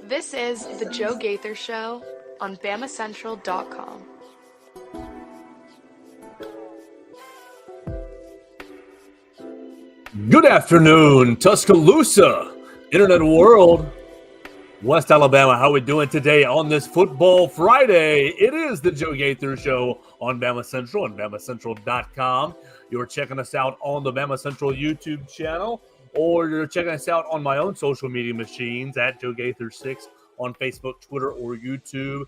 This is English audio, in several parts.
This is the Joe Gaither Show on BamaCentral.com. Good afternoon, Tuscaloosa, Internet World, West Alabama. How are we doing today on this Football Friday? It is the Joe Gaither Show on Bama Central and BamaCentral.com. You're checking us out on the Bama Central YouTube channel, or you're checking us out on my own social media machines at Joe Gaither 6 on Facebook, Twitter, or YouTube.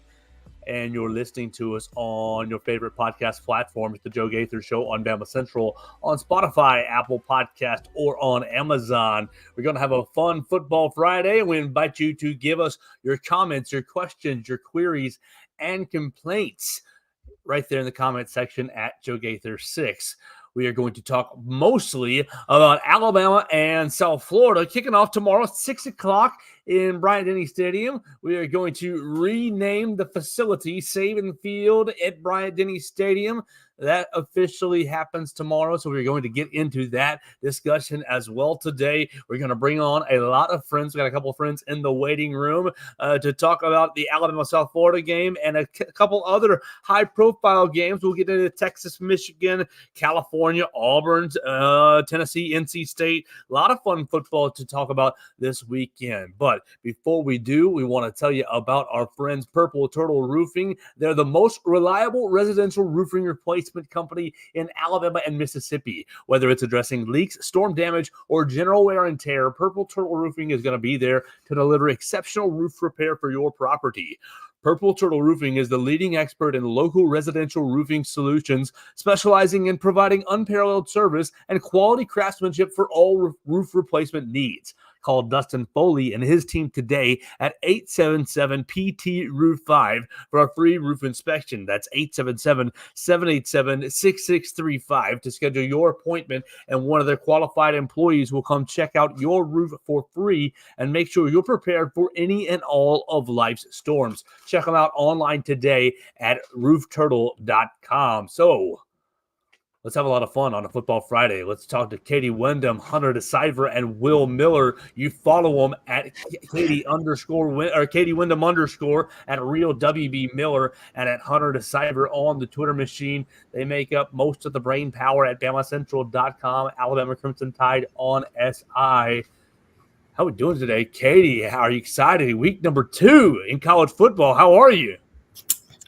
And you're listening to us on your favorite podcast platform. It's the Joe Gaither Show on Bama Central, on Spotify, Apple Podcast, or on Amazon. We're going to have a fun Football Friday, and we invite you to give us your comments, your questions, your queries, and complaints right there in the comment section at Joe Gaither 6. We are going to talk mostly about Alabama and South Florida kicking off tomorrow at 6 o'clock in Bryant-Denny Stadium. We are going to rename the facility Saban Field at Bryant-Denny Stadium. That officially happens tomorrow, so we're going to get into that discussion as well today. We're going to bring on a lot of friends. We got a couple of friends in the waiting room to talk about the Alabama-South Florida game and a couple other high-profile games. We'll get into Texas, Michigan, California, Auburn, Tennessee, NC State. A lot of fun football to talk about this weekend. But before we do, we want to tell you about our friends Purple Turtle Roofing. They're the most reliable residential roofing replacement company in Alabama and Mississippi. Whether it's addressing leaks, storm damage, or general wear and tear, Purple Turtle Roofing is going to be there to deliver exceptional roof repair for your property. Purple Turtle Roofing is the leading expert in local residential roofing solutions, specializing in providing unparalleled service and quality craftsmanship for all roof replacement needs. Call Dustin Foley and his team today at 877-PT-ROOF-5 for a free roof inspection. That's 877-787-6635 to schedule your appointment, and one of their qualified employees will come check out your roof for free and make sure you're prepared for any and all of life's storms. Check them out online today at roofturtle.com. So, let's have a lot of fun on a Football Friday. Let's talk to Katie Wyndham, Hunter DeCiver, and Will Miller. You follow them at Katie Wyndham at Real WB Miller and at Hunter DeCiver on the Twitter machine. They make up most of the brain power at BamaCentral.com. Alabama Crimson Tide on SI. How are we doing today, Katie? How are you excited? Week number 2 in college football. How are you?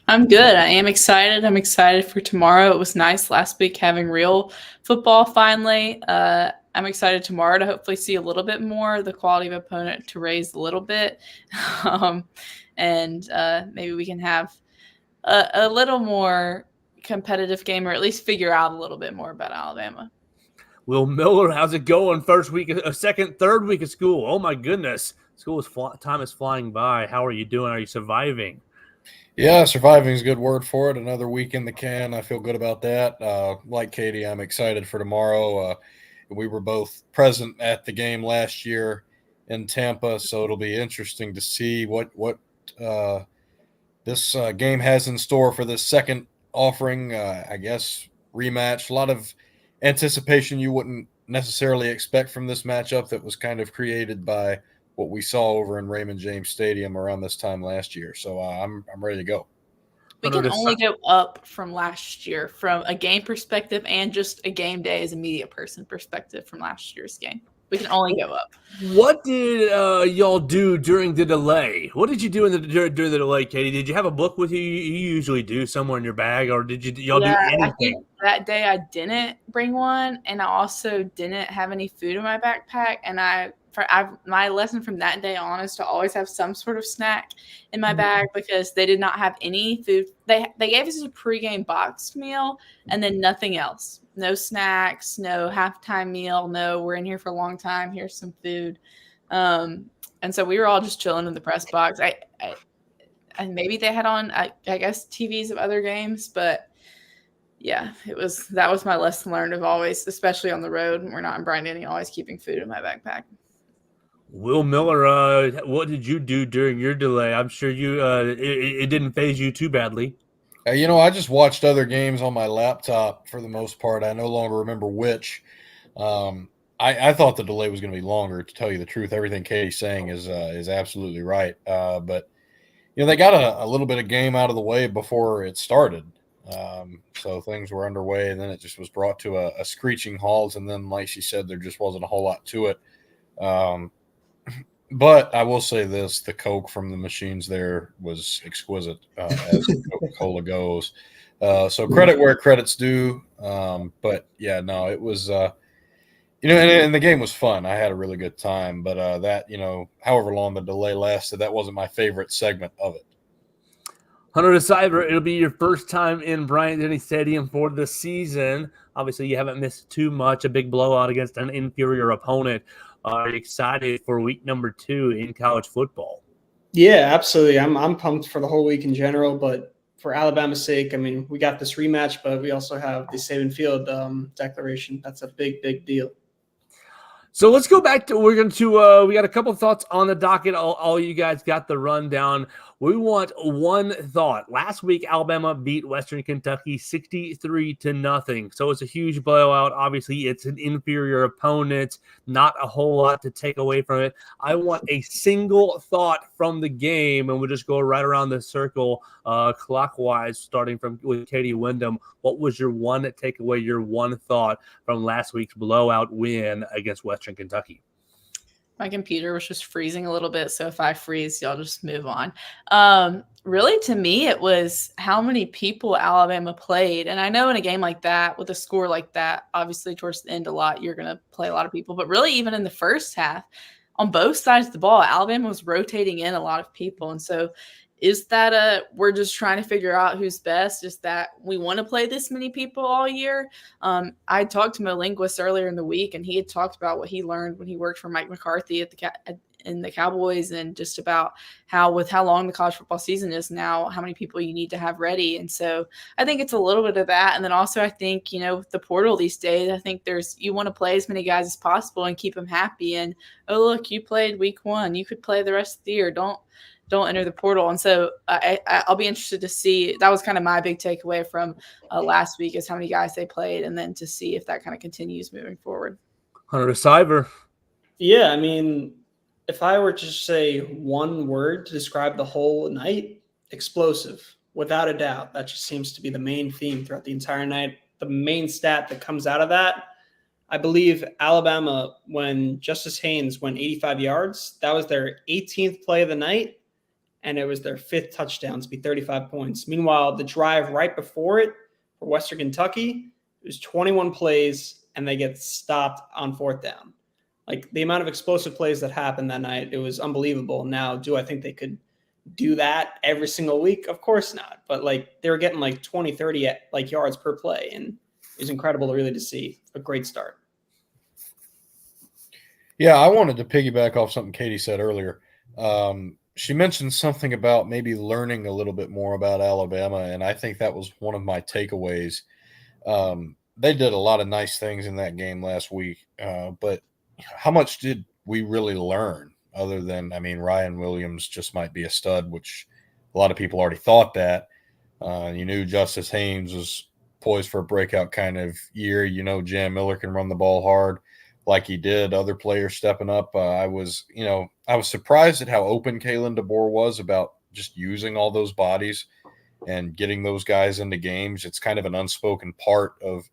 I'm good. I am excited. I'm excited for tomorrow. It was nice last week having real football finally. I'm excited tomorrow to hopefully see a little bit more, the quality of opponent to raise a little bit. And maybe we can have a little more competitive game, or at least figure out a little bit more about Alabama. Will Miller, how's it going? First week, third week of school. Oh my goodness. Time is flying by. How are you doing? Are you surviving? Yeah, surviving is a good word for it. Another week in the can. I feel good about that. Like Katie, I'm excited for tomorrow. We were both present at the game last year in Tampa, so it'll be interesting to see what this game has in store for this second offering. I guess rematch. A lot of anticipation you wouldn't necessarily expect from this matchup that was kind of created by what we saw over in Raymond James Stadium around this time last year. So I'm ready to go. We can only go up from last year from a game perspective and just a game day as a media person perspective from last year's game. We can only go up. What did y'all do during the delay? What did you do during the delay, Katie? Did you have a book with you? You usually do somewhere in your bag, or did y'all do anything? I think that day I didn't bring one, and I also didn't have any food in my backpack, and my lesson from that day on is to always have some sort of snack in my bag, because they did not have any food. They gave us a pregame boxed meal and then nothing else. No snacks, no halftime meal, no we're in here for a long time, here's some food. And so we were all just chilling in the press box. And maybe they had on, I guess, TVs of other games, but yeah, that was my lesson learned of always, especially on the road when we're not in Bryant-Denny, always keeping food in my backpack. Will Miller, what did you do during your delay? I'm sure you it didn't faze you too badly. I just watched other games on my laptop for the most part. I no longer remember which. I thought the delay was going to be longer. To tell you the truth, everything Katie's saying is absolutely right. But they got a little bit of game out of the way before it started. So things were underway, and then it just was brought to a screeching halt. And then, like she said, there just wasn't a whole lot to it. But I will say this: the Coke from the machines there was exquisite, as Coca-Cola goes. So credit where credit's due. But yeah, no, it was. And the game was fun. I had a really good time. But that, however long the delay lasted, that wasn't my favorite segment of it. Hunter DeCiver, it'll be your first time in Bryant-Denny Stadium for the season. Obviously, you haven't missed too much. A big blowout against an inferior opponent. Are you excited for week number 2 in college football? Yeah, absolutely. I'm pumped for the whole week in general, but for Alabama's sake, I mean, we got this rematch, but we also have the Saban Field declaration. That's a big, big deal. So let's go back to we got a couple of thoughts on the docket. All you guys got the rundown. We want one thought. Last week, Alabama beat Western Kentucky 63-0. So it's a huge blowout. Obviously, it's an inferior opponent. Not a whole lot to take away from it. I want a single thought from the game, and we'll just go right around the circle clockwise, starting with Katie Wyndham. What was your one takeaway, your one thought from last week's blowout win against Western Kentucky? My computer was just freezing a little bit, so if I freeze, y'all just move on. Really, to me, it was how many people Alabama played. And I know in a game like that, with a score like that, obviously towards the end a lot, you're going to play a lot of people. But really, even in the first half, on both sides of the ball, Alabama was rotating in a lot of people. And so is that we're just trying to figure out who's best? Is that we want to play this many people all year? I talked to my linguist earlier in the week, and he had talked about what he learned when he worked for Mike McCarthy in the Cowboys, and just about how long the college football season is now, how many people you need to have ready. And so I think it's a little bit of that. And then also I think, with the portal these days, I think you want to play as many guys as possible and keep them happy. And, oh, look, you played week 1. You could play the rest of the year. Don't enter the portal. And so I'll be interested to see. That was kind of my big takeaway from last week, is how many guys they played, and then to see if that kind of continues moving forward. Hunter DeCiver. Yeah, I mean, if I were to say one word to describe the whole night, explosive, without a doubt. That just seems to be the main theme throughout the entire night. The main stat that comes out of that, I believe Alabama, when Justice Haynes went 85 yards, that was their 18th play of the night, and it was their 5th touchdown to be 35 points. Meanwhile, the drive right before it for Western Kentucky, it was 21 plays, and they get stopped on 4th down. Like, the amount of explosive plays that happened that night, it was unbelievable. Now, do I think they could do that every single week? Of course not. But, they were getting 20, 30 yards per play, and it was incredible to see. A great start. Yeah, I wanted to piggyback off something Katie said earlier. She mentioned something about maybe learning a little bit more about Alabama, and I think that was one of my takeaways. They did a lot of nice things in that game last week, but how much did we really learn other than, Ryan Williams just might be a stud, which a lot of people already thought that. You knew Justice Haynes was poised for a breakout kind of year. Jam Miller can run the ball hard like he did. Other players stepping up. I was surprised at how open Kalen DeBoer was about just using all those bodies and getting those guys into games. It's kind of an unspoken part of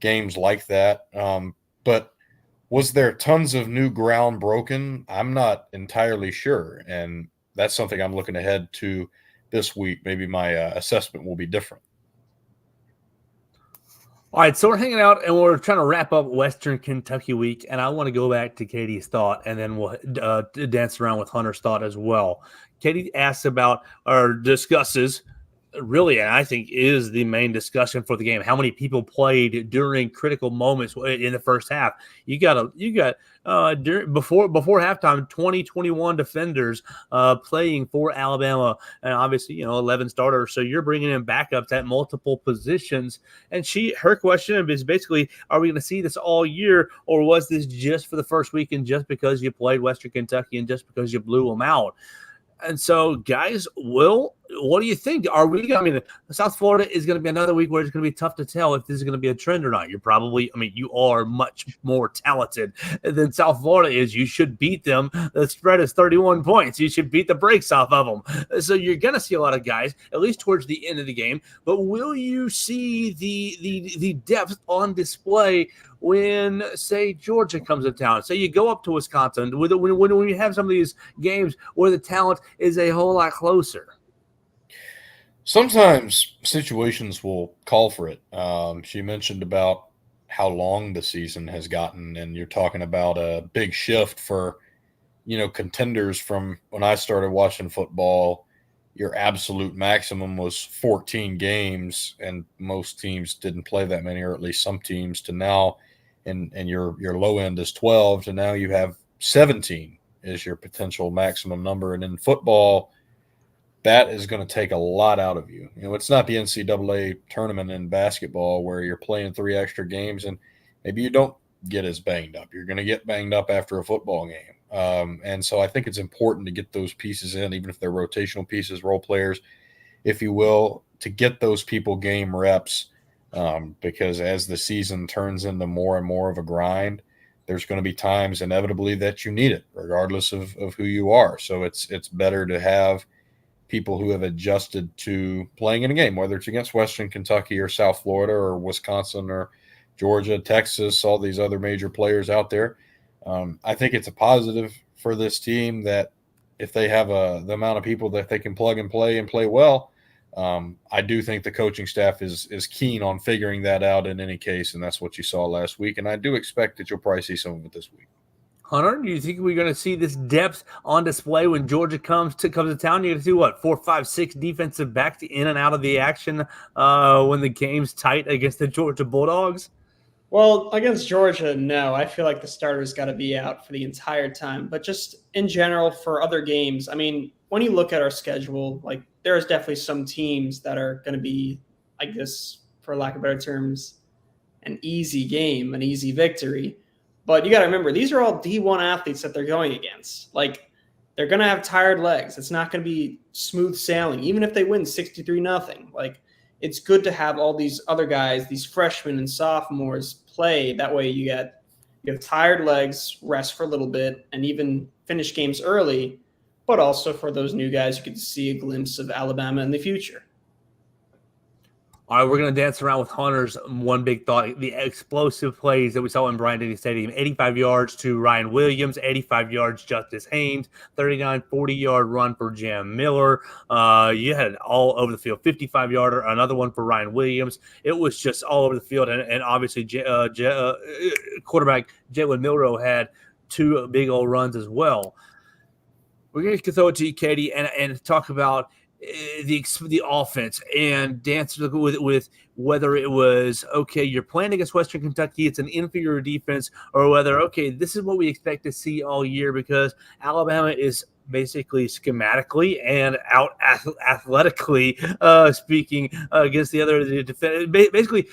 games like that. But was there tons of new ground broken? I'm not entirely sure. And that's something I'm looking ahead to this week. Maybe my assessment will be different. All right, so we're hanging out and we're trying to wrap up Western Kentucky week, and I want to go back to Katie's thought, and then we'll dance around with Hunter's thought as well. Katie asks about or discusses, really, and I think is the main discussion for the game, how many people played during critical moments in the first half. You got before halftime, 21 defenders playing for Alabama, and obviously 11 starters. So you're bringing in backups at multiple positions. And her question is basically, are we going to see this all year, or was this just for the first week and just because you played Western Kentucky and just because you blew them out? And so, guys, will what do you think? South Florida is going to be another week where it's going to be tough to tell if this is going to be a trend or not. You are much more talented than South Florida is. You should beat them. The spread is 31 points. You should beat the brakes off of them. So you're going to see a lot of guys, at least towards the end of the game. But will you see the depth on display when, say, Georgia comes to town? Say you go up to Wisconsin, when you have some of these games where the talent is a whole lot closer. Sometimes situations will call for it. She mentioned about how long the season has gotten, and you're talking about a big shift for, contenders from when I started watching football. Your absolute maximum was 14 games, and most teams didn't play that many, or at least some teams, to now, and your low end is 12, to now you have 17 is your potential maximum number. And in football, that is going to take a lot out of you. It's not the NCAA tournament in basketball where you're playing 3 extra games and maybe you don't get as banged up. You're going to get banged up after a football game. And so I think it's important to get those pieces in, even if they're rotational pieces, role players, if you will, to get those people game reps. Because as the season turns into more and more of a grind, there's going to be times inevitably that you need it, regardless of who you are. So it's better to have people who have adjusted to playing in a game, whether it's against Western Kentucky or South Florida or Wisconsin or Georgia, Texas, all these other major players out there. I think it's a positive for this team that if they have the amount of people that they can plug and play well, I do think the coaching staff is keen on figuring that out in any case, and that's what you saw last week. And I do expect that you'll probably see some of it this week. Hunter, do you think we're going to see this depth on display when Georgia comes to town? You're going to see, 4, 5, 6 defensive backs in and out of the action when the game's tight against the Georgia Bulldogs? Well, against Georgia, no. I feel like the starter's got to be out for the entire time. But just in general for other games, when you look at our schedule, there's definitely some teams that are going to be, I guess, for lack of better terms, an easy game, an easy victory. But you got to remember, these are all D1 athletes that they're going against. They're going to have tired legs. It's not going to be smooth sailing, even if they win 63-0. It's good to have all these other guys, these freshmen and sophomores play. That way you have tired legs, rest for a little bit, and even finish games early. But also for those new guys, you get to see a glimpse of Alabama in the future. All right, we're going to dance around with Hunter's one big thought, the explosive plays that we saw in Bryant-Denny Stadium. 85 yards to Ryan Williams, 85 yards Justice Haynes, 39, 40-yard run for Jam Miller. You had it all over the field. 55-yarder, another one for Ryan Williams. It was just all over the field. And obviously, quarterback Jalen Milroe had 2 big old runs as well. We're going to throw it to you, Katie, and talk about the offense and dance with whether it was, okay, you're playing against Western Kentucky, it's an inferior defense, or whether, okay, this is what we expect to see all year because Alabama is basically schematically and out athletically speaking against the other defense. Basically,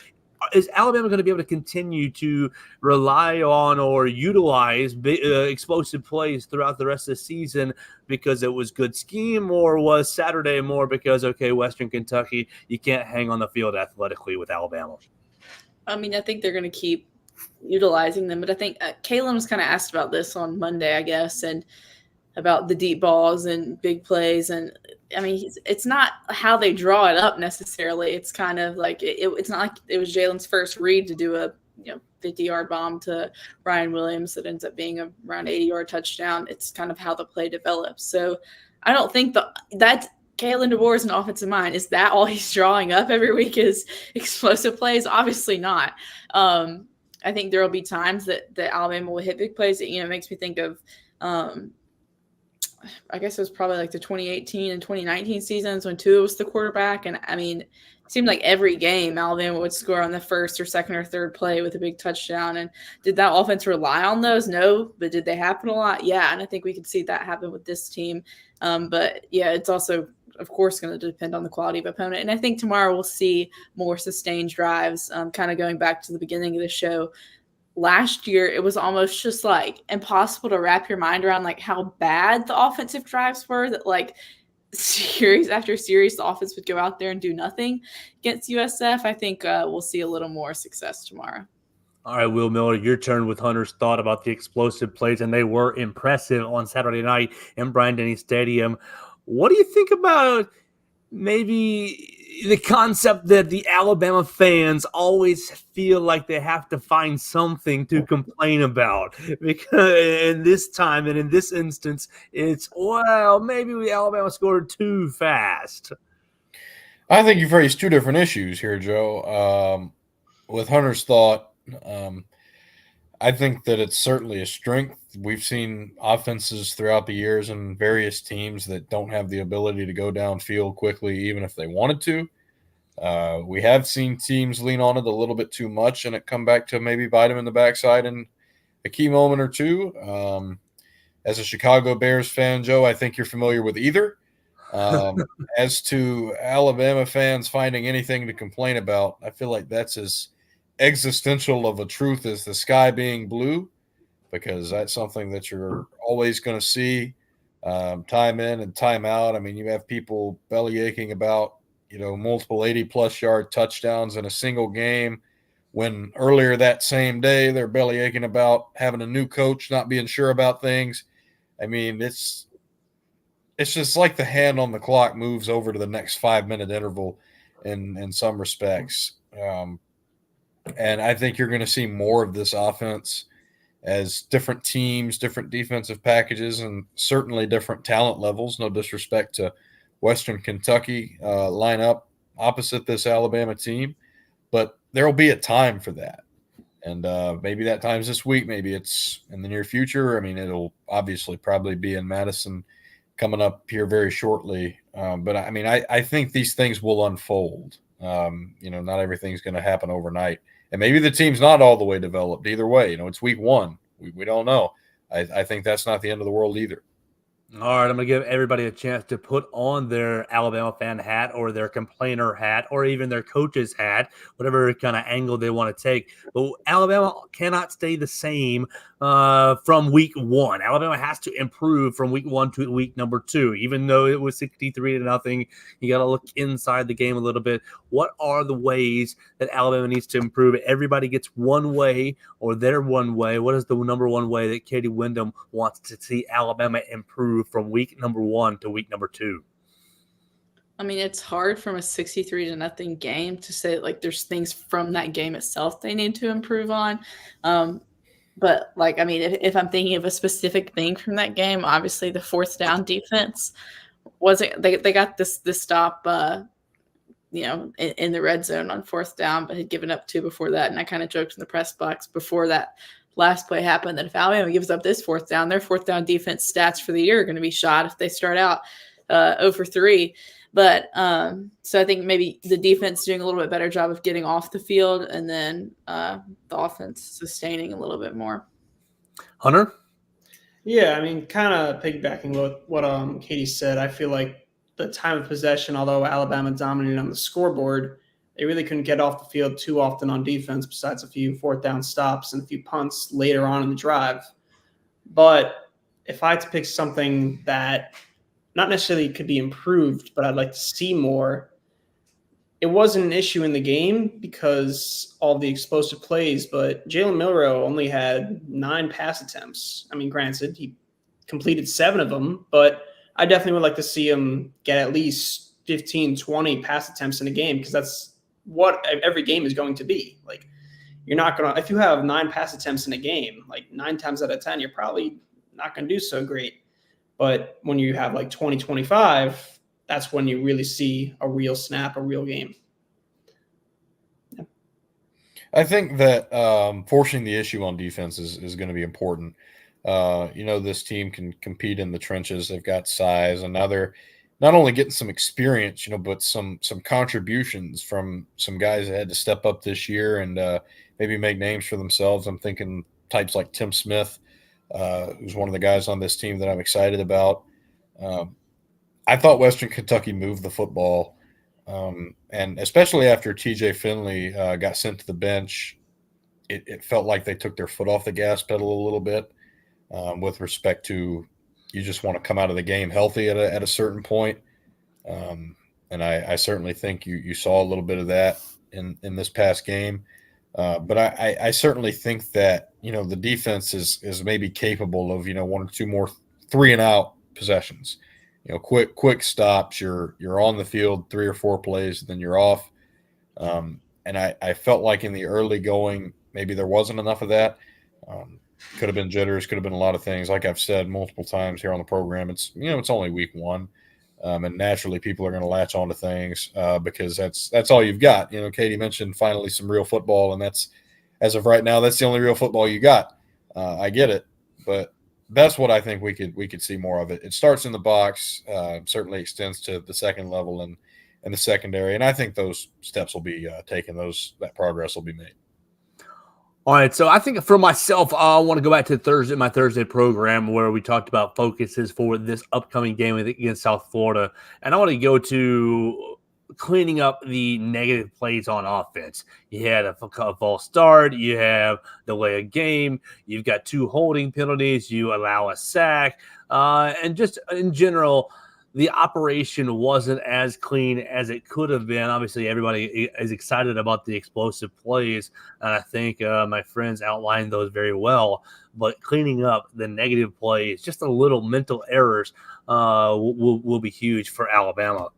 is Alabama going to be able to continue to rely on or utilize explosive plays throughout the rest of the season because it was good scheme, or was Saturday more because, okay, Western Kentucky, you can't hang on the field athletically with Alabama? I think they're going to keep utilizing them, but I think Kalen was kind of asked about this on Monday, I guess, and about the deep balls and big plays. And it's not how they draw it up necessarily. It's kind of like it's not like it was Jalen's first read to do a 50-yard bomb to Ryan Williams that ends up being a around 80-yard touchdown. It's kind of how the play develops. So I don't think that Kalen DeBoer is an offensive mind. Is that all he's drawing up every week is explosive plays? Obviously not. I think there will be times that Alabama will hit big plays. It makes me think of I guess it was probably like the 2018 and 2019 seasons when Tua was the quarterback. And it seemed like every game Alabama would score on the first or second or third play with a big touchdown. And did that offense rely on those? No. But did they happen a lot? Yeah. And I think we could see that happen with this team. But yeah, it's also, of course, going to depend on the quality of opponent. And I think tomorrow we'll see more sustained drives, kind of going back to the beginning of the show. Last year, it was almost just impossible to wrap your mind around how bad the offensive drives were, that series after series, the offense would go out there and do nothing against USF. I think we'll see a little more success tomorrow. All right, Will Miller, your turn with Hunter's thought about the explosive plays, and they were impressive on Saturday night in Bryant-Denny Stadium. What do you think about maybe the concept that the Alabama fans always feel like they have to find something to complain about? Because in this time and in this instance, it's, well, maybe Alabama scored too fast. I think you've raised two different issues here, Joe. With Hunter's thought, I think that it's certainly a strength. We've seen offenses throughout the years and various teams that don't have the ability to go downfield quickly, even if they wanted to. We have seen teams lean on it a little bit too much and it come back to maybe bite them in the backside in a key moment or two. As a Chicago Bears fan, Joe, I think you're familiar with either. As to Alabama fans finding anything to complain about, I feel like that's as existential of a truth as the sky being blue, because that's something that you're always going to see time in and time out. I mean, you have people belly aching about, multiple 80-plus yard touchdowns in a single game, when earlier that same day they're belly aching about having a new coach, not being sure about things. I mean, it's just like the hand on the clock moves over to the next 5-minute interval in some respects. And I think you're going to see more of this offense as different teams, different defensive packages, and certainly different talent levels. No disrespect to Western Kentucky line up opposite this Alabama team, but there will be a time for that. And maybe that time's this week. Maybe it's in the near future. I mean, it'll obviously probably be in Madison coming up here very shortly. But I mean, I think these things will unfold. Not everything's going to happen overnight. And maybe the team's not all the way developed either way. It's week one. We don't know. I think that's not the end of the world either. All right, I'm going to give everybody a chance to put on their Alabama fan hat or their complainer hat or even their coach's hat, whatever kind of angle they want to take. But Alabama cannot stay the same from week one. Alabama has to improve from week one to week number 2. Even though it was 63-0, you got to look inside the game a little bit. What are the ways that Alabama needs to improve? Everybody gets one way or their one way. What is the number one way that Katie Windham wants to see Alabama improve from week number 1 to week number 2? I mean, it's hard from a 63-0 game to say like there's things from that game itself they need to improve on. But like, I mean, if I'm thinking of a specific thing from that game, obviously the fourth down defense wasn't. They got this stop, in the red zone on fourth down, but had given up 2 before that. And I kind of joked in the press box before that last play happened that if Alabama gives up this fourth down, their fourth down defense stats for the year are going to be shot if they start out 0 for 3. But so I think maybe the defense doing a little bit better job of getting off the field, and then the offense sustaining a little bit more. Hunter? Yeah, I mean, kind of piggybacking what Katie said, I feel like the time of possession, although Alabama dominated on the scoreboard, they really couldn't get off the field too often on defense, besides a few fourth down stops and a few punts later on in the drive. But if I had to pick something that not necessarily could be improved, but I'd like to see more, it wasn't an issue in the game because all the explosive plays, but Jalen Milroe only had 9 pass attempts. I mean, granted, he completed 7 of them, but I definitely would like to see him get at least 15, 20 pass attempts in a game, because that's what every game is going to be. Like, you're not going to – if you have 9 pass attempts in a game, like 9 times out of 10, you're probably not going to do so great. But when you have like 20, 25, that's when you really see a real snap, a real game. Yeah. I think that forcing the issue on defense is going to be important. This team can compete in the trenches. They've got size, and now they're not only getting some experience, but some contributions from some guys that had to step up this year and maybe make names for themselves. I'm thinking types like Tim Smith, who's one of the guys on this team that I'm excited about. I thought Western Kentucky moved the football, and especially after TJ Finley got sent to the bench, it felt like they took their foot off the gas pedal a little bit with respect to, you just want to come out of the game healthy at a certain point. And I certainly think you saw a little bit of that in this past game. But I certainly think that, the defense is maybe capable of, one or two more 3-and-out possessions, quick stops. You're on the field 3 or 4 plays, then you're off. And I felt like in the early going, maybe there wasn't enough of that. Could have been jitters, could have been a lot of things. Like I've said multiple times here on the program, it's only week 1. And naturally people are going to latch onto things because that's all you've got. Katie mentioned finally some real football, and that's, as of right now, that's the only real football you got. I get it, but that's what I think we could see more of it. It starts in the box, certainly extends to the second level and the secondary, and I think those steps will be taken. That progress will be made. All right, so I think for myself, I want to go back to my Thursday program where we talked about focuses for this upcoming game against South Florida, and I want to go to cleaning up the negative plays on offense. You had a false start, you have delay of game, you've got 2 holding penalties, you allow a sack, and just in general, the operation wasn't as clean as it could have been. Obviously, everybody is excited about the explosive plays, and I think my friends outlined those very well. But cleaning up the negative plays, just a little mental errors, will be huge for Alabama.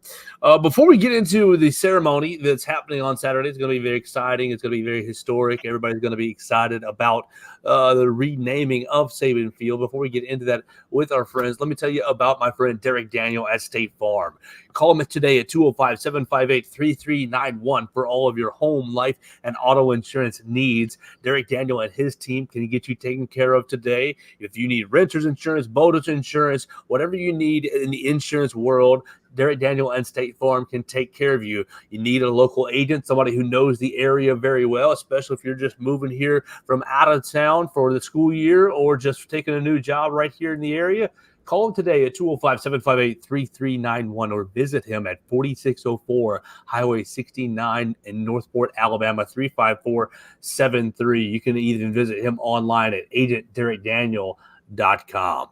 Before we get into the ceremony that's happening on Saturday, it's going to be very exciting. It's going to be very historic. Everybody's going to be excited about the renaming of Saban Field. Before we get into that with our friends, let me tell you about my friend Derek Daniel at State Farm. Call him today at 205-758-3391 for all of your home, life, and auto insurance needs. Derek Daniel and his team can get you taken care of today. If you need renter's insurance, boater's insurance, whatever you need in the insurance world, Derek Daniel and State Farm can take care of you. You need a local agent, somebody who knows the area very well, especially if you're just moving here from out of town for the school year or just taking a new job right here in the area. Call him today at 205-758-3391 or visit him at 4604 Highway 69 in Northport, Alabama, 35473. You can even visit him online at agentderekdaniel.com.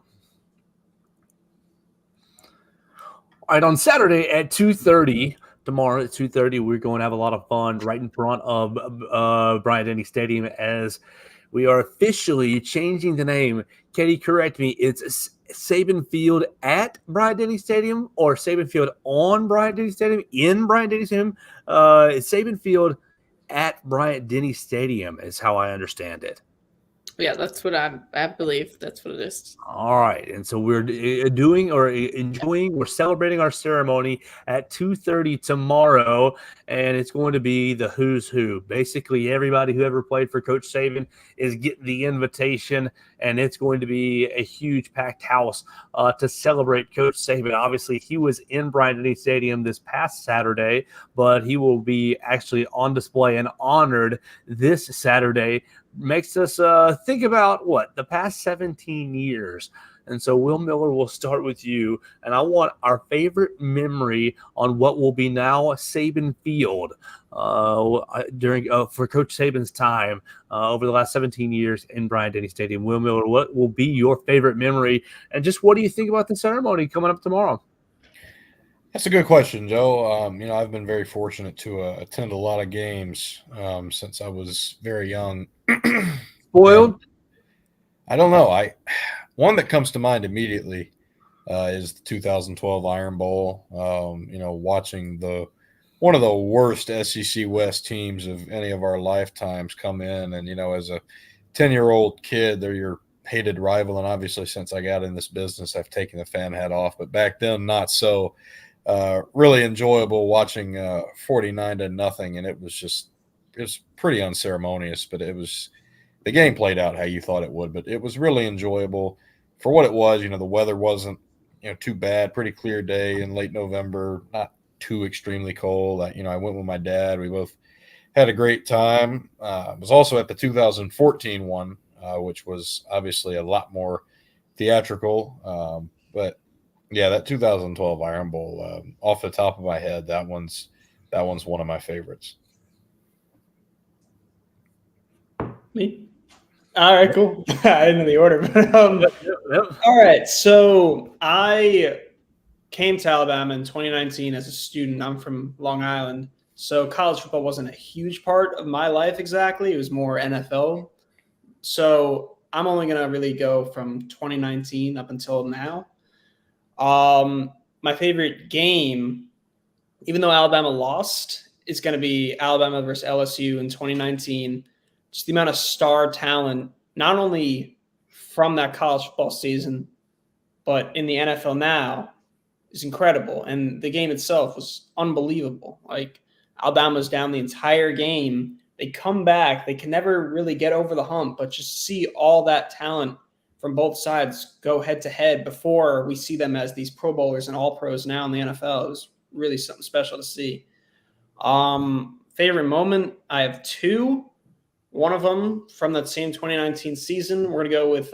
All right, on Saturday at 2:30, tomorrow at 2:30, we're going to have a lot of fun right in front of Bryant-Denny Stadium as we are officially changing the name. Katie, correct me. It's Saban Field at Bryant-Denny Stadium or Saban Field on Bryant-Denny Stadium, in Bryant-Denny Stadium? It's Saban Field at Bryant-Denny Stadium is how I understand it. Yeah, that's what I believe. That's what it is. All right. And so we're we're celebrating our ceremony at 2:30 tomorrow. And it's going to be the who's who. Basically, everybody who ever played for Coach Saban is getting the invitation. And it's going to be a huge packed house to celebrate Coach Saban. Obviously, he was in Bryant-Denny Stadium this past Saturday, but he will be actually on display and honored this Saturday. Makes us think about the past 17 years. And so, Will Miller, we'll start with you. And I want our favorite memory on what will be now Saban Field during for Coach Saban's time over the last 17 years in Bryant-Denny Stadium. Will Miller, what will be your favorite memory? And just what do you think about the ceremony coming up tomorrow? That's a good question, Joe. I've been very fortunate to attend a lot of games since I was very young. Spoiled? And I don't know. One that comes to mind immediately is the 2012 Iron Bowl. Watching one of the worst SEC West teams of any of our lifetimes come in, and as a 10-year-old kid, they're your hated rival. And obviously, since I got in this business, I've taken the fan hat off. But back then, not so. Really enjoyable watching 49-0, and it was pretty unceremonious, but the game played out how you thought it would, but it was really enjoyable for what it was. The weather wasn't too bad, pretty clear day in late November, not too extremely cold. I went with my dad. We both had a great time. I was also at the 2014 one, which was obviously a lot more theatrical, but yeah, that 2012 Iron Bowl, off the top of my head, that one's one of my favorites. Me? All right, cool. I didn't know the order, but all right. So I came to Alabama in 2019 as a student. I'm from Long Island, so college football wasn't a huge part of my life exactly. It was more NFL. So I'm only going to really go from 2019 up until now. My favorite game, even though Alabama lost, is going to be Alabama versus LSU in 2019. Just the amount of star talent, not only from that college football season, but in the NFL now, is incredible. And the game itself was unbelievable. Like, Alabama's down the entire game. They come back. They can never really get over the hump, but just see all that talent from both sides go head to head before we see them as these Pro Bowlers and All Pros now in the NFL. It was really something special to see. Favorite moment, I have two. One of them from that same 2019 season, we're going to go with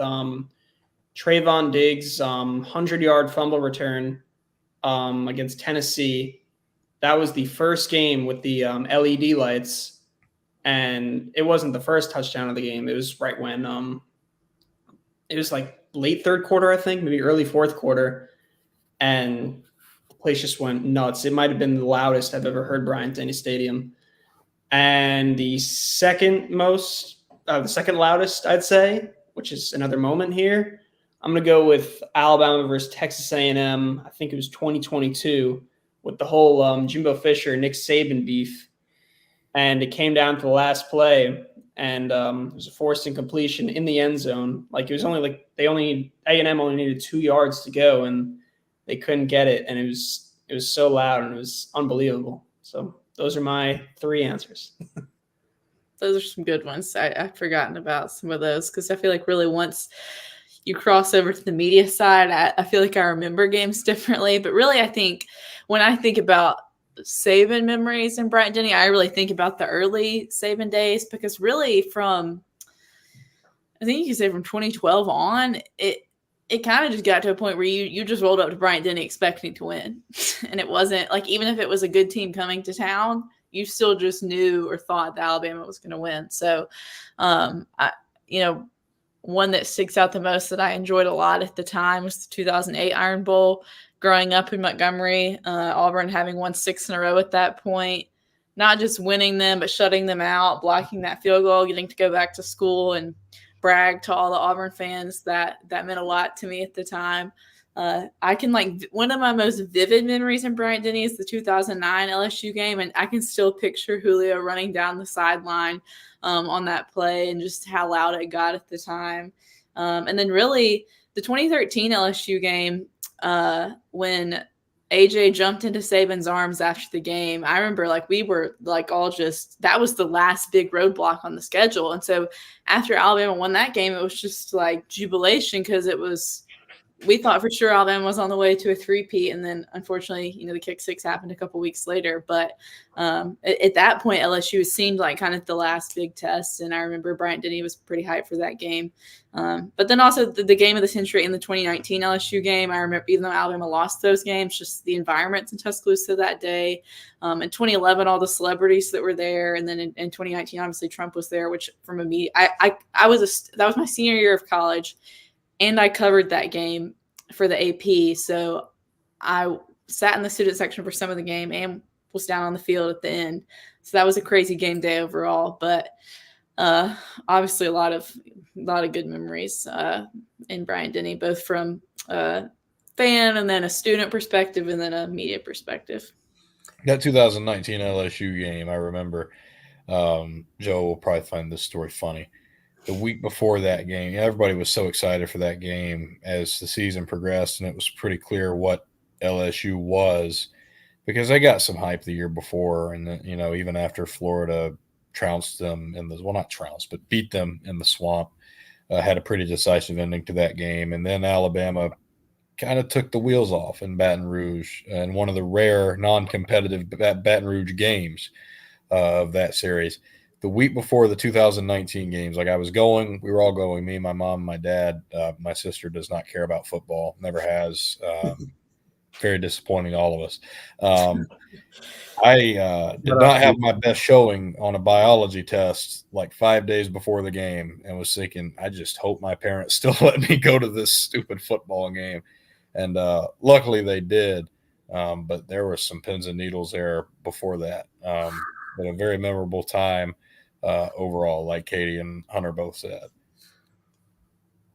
Trayvon Diggs' 100-yard fumble return against Tennessee. That was the first game with the LED lights, and it wasn't the first touchdown of the game. It was right when it was like late third quarter, I think, maybe early fourth quarter, and the place just went nuts. It might have been the loudest I've ever heard Bryant-Denny Stadium. And the second loudest, I'd say, which is another moment here, I'm going to go with Alabama versus Texas A&M. I think it was 2022 with the whole Jimbo Fisher, Nick Saban beef. And it came down to the last play, and it was a forced incompletion in the end zone. Like, it was only like A&M only needed 2 yards to go, and they couldn't get it. And it was so loud, and it was unbelievable. So those are my three answers. Those are some good ones. I've forgotten about some of those because I feel like really once you cross over to the media side, I feel like I remember games differently. But really, I think when I think about Saban memories and Bryant-Denny, I really think about the early Saban days because really I think you could say from 2012 on, it kind of just got to a point where you just rolled up to Bryant-Denny expecting to win. And it wasn't like, even if it was a good team coming to town, you still just knew or thought that Alabama was going to win. So, one that sticks out the most that I enjoyed a lot at the time was the 2008 Iron Bowl. Growing up in Montgomery, Auburn having won 6 in a row at that point, not just winning them, but shutting them out, blocking that field goal, getting to go back to school and brag to all the Auburn fans. That meant a lot to me at the time. One of my most vivid memories in Bryant-Denny is the 2009 LSU game, and I can still picture Julio running down the sideline on that play and just how loud it got at the time. And then really the 2013 LSU game, when AJ jumped into Saban's arms after the game, I remember we were all just, that was the last big roadblock on the schedule. And so after Alabama won that game, it was just jubilation because we thought for sure Alabama was on the way to a three-peat, and then unfortunately, the kick six happened a couple weeks later. But at that point, LSU seemed like kind of the last big test, and I remember Bryant-Denny was pretty hyped for that game. But then also the game of the century in the 2019 LSU game, I remember even though Alabama lost those games, just the environments in Tuscaloosa that day. In 2011, all the celebrities that were there, and then in 2019, obviously Trump was there, which from a media, that was my senior year of college. And I covered that game for the AP. So I sat in the student section for some of the game and was down on the field at the end. So that was a crazy game day overall. But obviously a lot of good memories in Bryant-Denny, both from a fan and then a student perspective and then a media perspective. That 2019 LSU game, I remember, Joe will probably find this story funny. The week before that game, everybody was so excited for that game as the season progressed, and it was pretty clear what LSU was because they got some hype the year before, and even after Florida trounced them beat them in the swamp, had a pretty decisive ending to that game, and then Alabama kind of took the wheels off in Baton Rouge, and one of the rare non-competitive Baton Rouge games of that series. The week before the 2019 games, we were all going, me, my mom, my dad. My sister does not care about football, never has. Very disappointing, all of us. I did not have my best showing on a biology test 5 days before the game and was thinking, I just hope my parents still let me go to this stupid football game. And luckily they did. But there was some pins and needles there before that. But a very memorable time overall, like Katie and Hunter both said.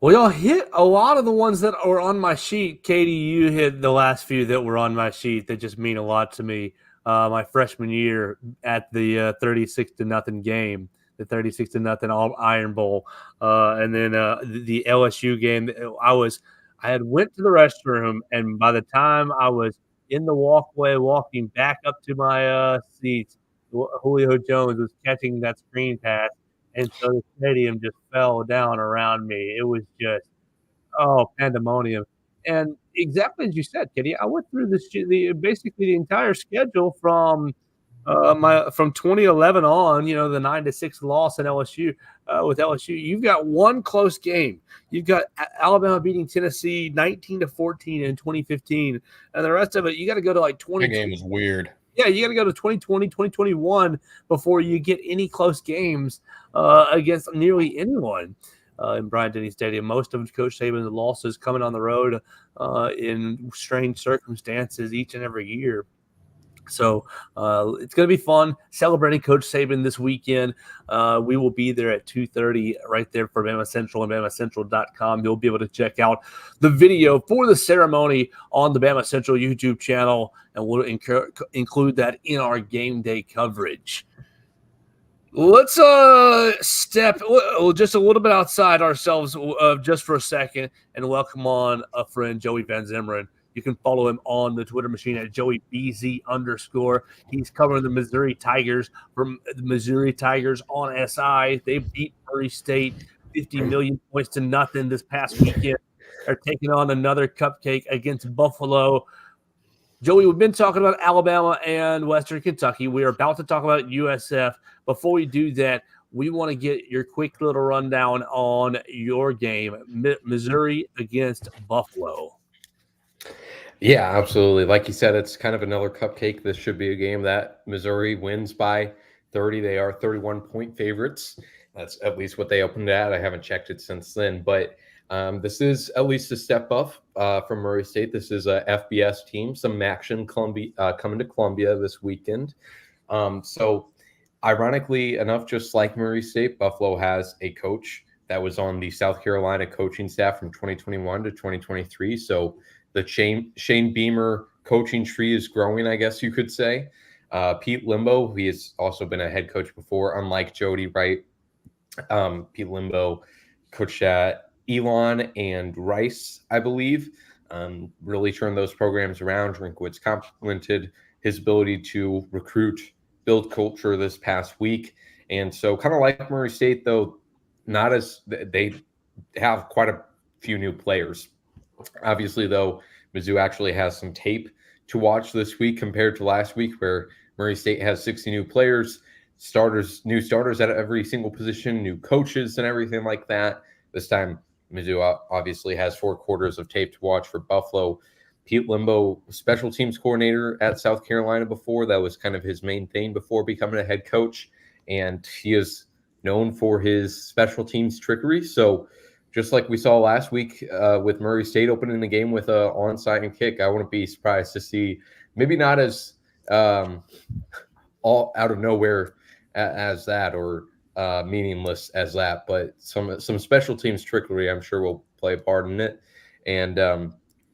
Well, y'all hit a lot of the ones that were on my sheet. Katie, you hit the last few that were on my sheet that just mean a lot to me. My freshman year at the 36-0 game, the 36-0 All Iron Bowl, and then the LSU game. I had went to the restroom, and by the time I was in the walkway, walking back up to my seats, Julio Jones was catching that screen pass. And so the stadium just fell down around me. It was just, pandemonium. And exactly as you said, Kitty, I went through basically the entire schedule from 2011 on. The 9-6 loss in LSU with LSU. You've got one close game. You've got Alabama beating Tennessee 19-14 in 2015, and the rest of it you got to go to like 20. That game was weird. Yeah, you got to go to 2020, 2021 before you get any close games against nearly anyone in Bryant-Denny Stadium. Most of Coach Saban's losses coming on the road in strange circumstances each and every year. So it's going to be fun celebrating Coach Saban this weekend. We will be there at 2:30 right there for BamaCentral and BamaCentral.com. You'll be able to check out the video for the ceremony on the BamaCentral YouTube channel, and we'll include that in our game day coverage. Let's step just a little bit outside ourselves just for a second and welcome on a friend, Joey Van Zimeren. You can follow him on the Twitter machine at JoeyBZ_. He's covering the Missouri Tigers from the Missouri Tigers on SI. They beat Murray State 50 million points to nothing this past weekend. They're taking on another cupcake against Buffalo. Joey, we've been talking about Alabama and Western Kentucky. We are about to talk about USF. Before we do that, we want to get your quick little rundown on your game, Missouri against Buffalo. Yeah, absolutely. Like you said, it's kind of another cupcake. This should be a game that Missouri wins by 30. They are 31-point favorites. That's at least what they opened at. I haven't checked it since then, but this is at least a step up from Murray State. This is a FBS team, some action coming to Columbia this weekend. So ironically enough, just like Murray State, Buffalo has a coach that was on the South Carolina coaching staff from 2021 to 2023. So the Shane Beamer coaching tree is growing, I guess you could say. Pete Limbo, he has also been a head coach before, unlike Jody Wright. Pete Limbo coached at Elon and Rice, I believe. Really turned those programs around. Drinkwitz complimented his ability to recruit, build culture this past week. And so kind of like Murray State, though, not as they have quite a few new players. Obviously, though, Mizzou actually has some tape to watch this week compared to last week, where Murray State has 60 new players, new starters at every single position, new coaches and everything like that. This time, Mizzou obviously has 4 quarters of tape to watch for Buffalo. Pete Limbo, special teams coordinator at South Carolina before. That was kind of his main thing before becoming a head coach. And he is known for his special teams trickery. So just like we saw last week with Murray State opening the game with an onside and kick, I wouldn't be surprised to see maybe not as all out of nowhere as that or meaningless as that, but some special teams trickery I'm sure will play a part in it. And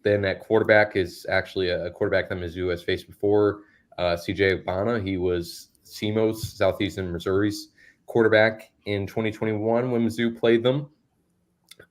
then that quarterback is actually a quarterback that Mizzou has faced before, CJ Agbana. He was SEMO's, Southeastern Missouri's quarterback in 2021 when Mizzou played them.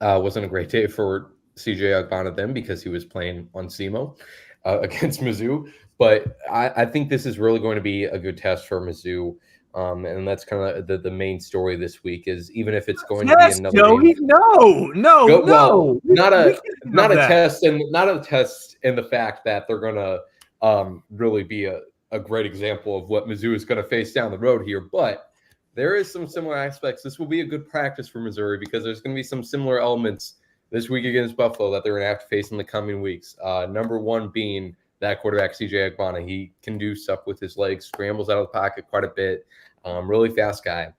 Wasn't a great day for CJ Agbana then because he was playing on SEMO against Mizzou. But I think this is really going to be a good test for Mizzou. And that's kind of the main story this week is even if it's going to be another Joey, game. No. Well, not a that. not a test in the fact that they're going to really be a great example of what Mizzou is going to face down the road here. But there is some similar aspects. This will be a good practice for Missouri because there's going to be some similar elements this week against Buffalo that they're going to have to face in the coming weeks. Number one being that quarterback, CJ Agbana. He can do stuff with his legs, scrambles out of the pocket quite a bit. Really fast guy.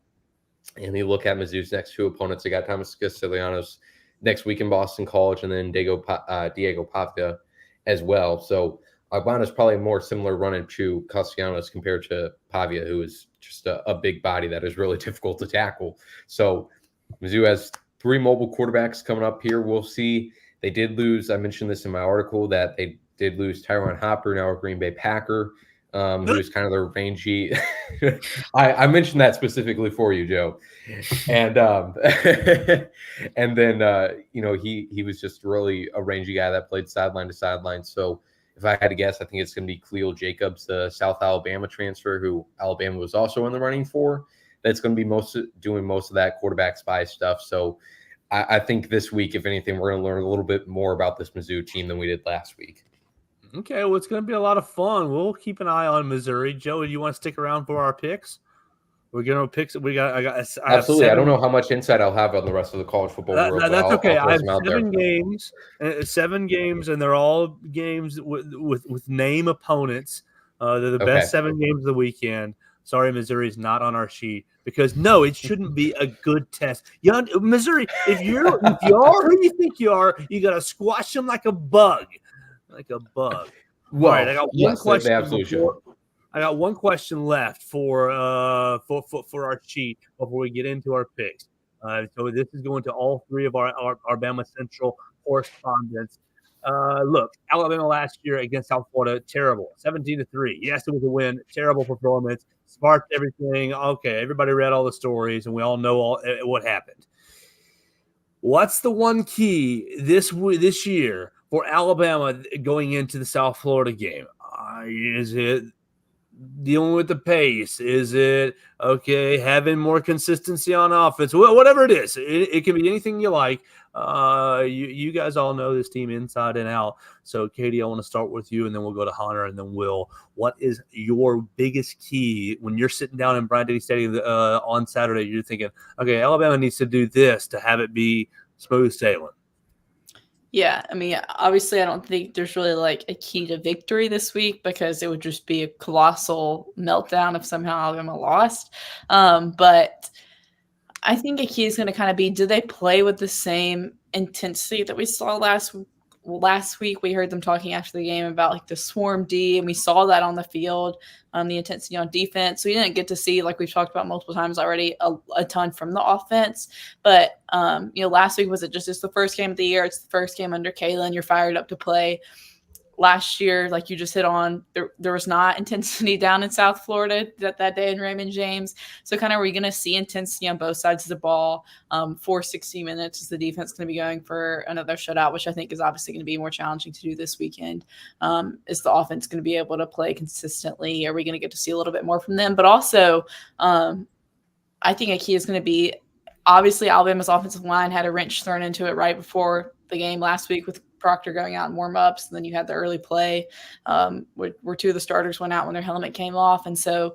And you look at Mizzou's next 2 opponents. They got Thomas Castellanos next week in Boston College and then Diego Pavia as well. So Agbana's probably a more similar run to Castellanos compared to Pavia, who is just a big body that is really difficult to tackle. So Mizzou has 3 mobile quarterbacks coming up here. We'll see. They did lose. I mentioned this in my article that they did lose Tyron Hopper, now a Green Bay Packer, who is kind of their rangy. I mentioned that specifically for you, Joe. And and then he was just really a rangy guy that played sideline to sideline. So if I had to guess, I think it's going to be Khalil Jacobs, the South Alabama transfer, who Alabama was also in the running for. That's going to be doing most of that quarterback spy stuff. So I think this week, if anything, we're going to learn a little bit more about this Mizzou team than we did last week. Okay, well, it's going to be a lot of fun. We'll keep an eye on Missouri. Joe, do you want to stick around for our picks? We're going to pick. Absolutely. I don't know how much insight I'll have on the rest of the college football world. That's okay. I have seven games, and they're all games with name opponents. They're the best 7 games of the weekend. Sorry, Missouri's not on our sheet because no, it shouldn't be a good test. Missouri, if you are who you think you are, you got to squash them like a bug. Like a bug. Well, all right, I got one question. They absolutely should. I got one question left for our sheet before we get into our picks. So this is going to all 3 of our BamaCentral correspondents. Look, Alabama last year against South Florida, terrible, 17-3. Yes, it was a win. Terrible performance. Sparked everything. Okay, everybody read all the stories, and we all know what happened. What's the one key this year for Alabama going into the South Florida game? Is it dealing with the pace? Is it having more consistency on offense? Whatever it is, it can be anything you like. You guys all know this team inside and out. So, Katie, I want to start with you, and then we'll go to Hunter, and then Will. What is your biggest key when you're sitting down in Bryant-Denny Stadium on Saturday? You're thinking, okay, Alabama needs to do this to have it be smooth sailing. Yeah, I mean, obviously, I don't think there's really like a key to victory this week because it would just be a colossal meltdown if somehow Alabama lost. But I think a key is going to kind of be, do they play with the same intensity that we saw last week? We heard them talking after the game about like the swarm D, and we saw that on the field, the intensity on defense. So we didn't get to see, like we've talked about multiple times already, a ton from the offense. But, last week, it's the first game of the year. It's the first game under Kalen. You're fired up to play. Last year, like you just hit on, there was not intensity down in South Florida that day in Raymond James. So kind of, are we going to see intensity on both sides of the ball for 60 minutes? Is the defense going to be going for another shutout, which I think is obviously going to be more challenging to do this weekend? Is the offense going to be able to play consistently? Are we going to get to see a little bit more from them? But also, I think a key is going to be, obviously, Alabama's offensive line had a wrench thrown into it right before the game last week with Proctor going out in warm-ups, and then you had the early play where 2 of the starters went out when their helmet came off. And so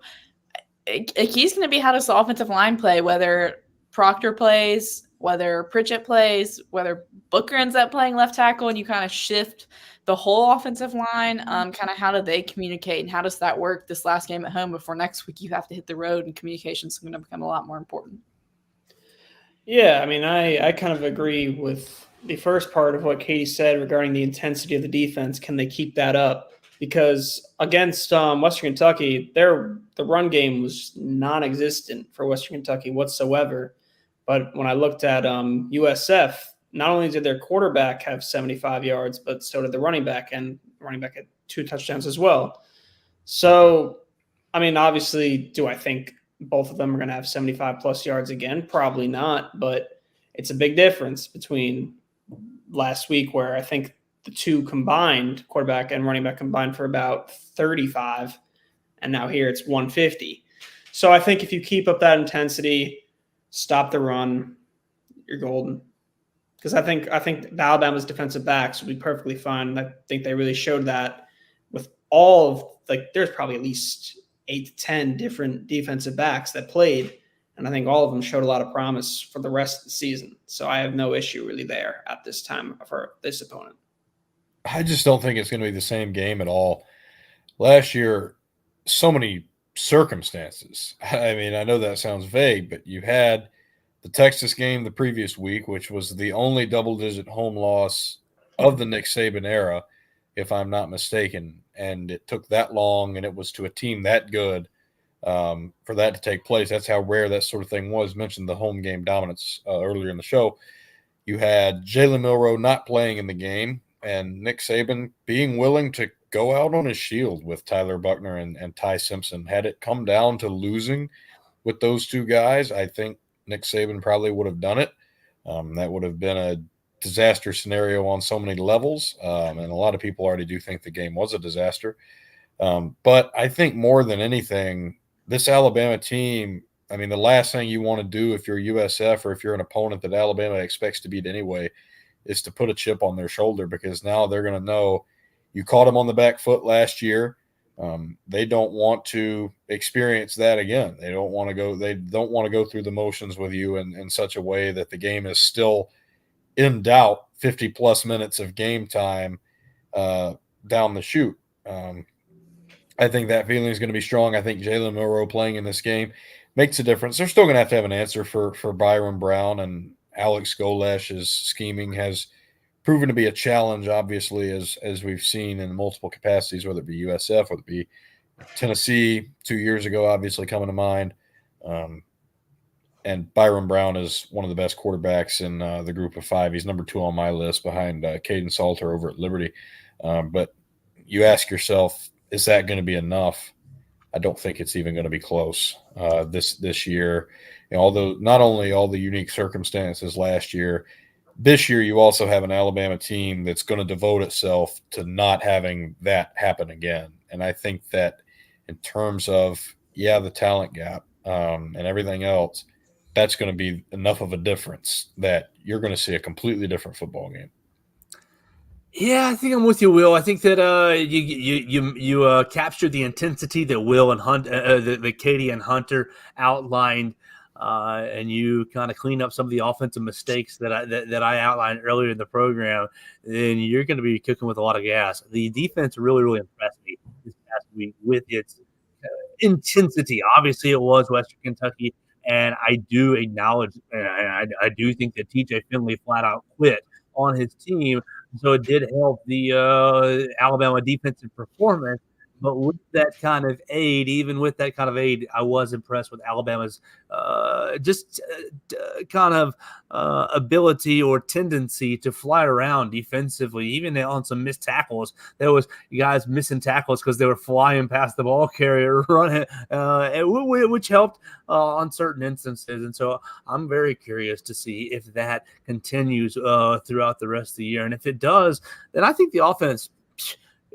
a key is going to be, how does the offensive line play, whether Proctor plays, whether Pritchett plays, whether Booker ends up playing left tackle, and you kind of shift the whole offensive line. Kind of how do they communicate, and how does that work this last game at home before next week you have to hit the road, and communication is going to become a lot more important. Yeah, I mean, I kind of agree with the first part of what Katie said regarding the intensity of the defense. Can they keep that up? Because against Western Kentucky, the run game was non-existent for Western Kentucky whatsoever. But when I looked at USF, not only did their quarterback have 75 yards, but so did the running back, and the running back had 2 touchdowns as well. So, I mean, obviously, do I think both of them are going to have 75-plus yards again? Probably not, but it's a big difference between last week, where I think the 2 combined, quarterback and running back, combined for about 35, and now here it's 150. So I think if you keep up that intensity, stop the run, you're golden. Because I think the Alabama's defensive backs will be perfectly fine. I think they really showed that with all of, like, there's probably at least 8 to 10 different defensive backs that played, and I think all of them showed a lot of promise for the rest of the season. So I have no issue really there at this time for this opponent. I just don't think it's going to be the same game at all. Last year, so many circumstances. I mean, I know that sounds vague, but you had the Texas game the previous week, which was the only double-digit home loss of the Nick Saban era. if I'm not mistaken. And it took that long, and it was to a team that good for that to take place. That's how rare that sort of thing was. Mentioned the home game dominance earlier in the show. You had Jalen Milroe not playing in the game, and Nick Saban being willing to go out on his shield with Tyler Buckner and Ty Simpson. Had it come down to losing with those two guys, I think Nick Saban probably would have done it. That would have been a disaster scenario on so many levels, and a lot of people already do think the game was a disaster. But I think more than anything, this Alabama team, I mean, the last thing you want to do if you're USF or if you're an opponent that Alabama expects to beat anyway is to put a chip on their shoulder, because now they're going to know you caught them on the back foot last year. They don't want to experience that again. They don't want to go through the motions with you in such a way that the game is still in doubt 50 plus minutes of game time down the chute. I think that feeling is going to be strong. I think Jalen Milroe playing in this game makes a difference. They're still going to have an answer for Byron Brown, and Alex Golesh's scheming has proven to be a challenge, obviously, as we've seen in multiple capacities, whether it be USF, whether it be Tennessee 2 years ago, obviously coming to mind. And Byron Brown is one of the best quarterbacks in the group of five. He's number 2 on my list behind Caden Salter over at Liberty. But you ask yourself, is that going to be enough? I don't think it's even going to be close this year. Although not only all the unique circumstances last year, this year you also have an Alabama team that's going to devote itself to not having that happen again. And I think that in terms of, the talent gap and everything else, that's going to be enough of a difference that you're going to see a completely different football game. Yeah, I think I'm with you, Will. I think that you captured the intensity that Will and Hunt, that Katie and Hunter outlined, and you kind of clean up some of the offensive mistakes that I outlined earlier in the program. Then you're going to be cooking with a lot of gas. The defense really, really impressed me this past week with its intensity. Obviously, it was Western Kentucky, and I do acknowledge, and I do think that TJ Finley flat out quit on his team. So it did help the Alabama defensive performance. But with that kind of aid, even with that kind of aid, I was impressed with Alabama's kind of ability or tendency to fly around defensively, even on some missed tackles. There was guys missing tackles because they were flying past the ball carrier, running, which helped on certain instances. And so I'm very curious to see if that continues throughout the rest of the year. And if it does, then I think the offense –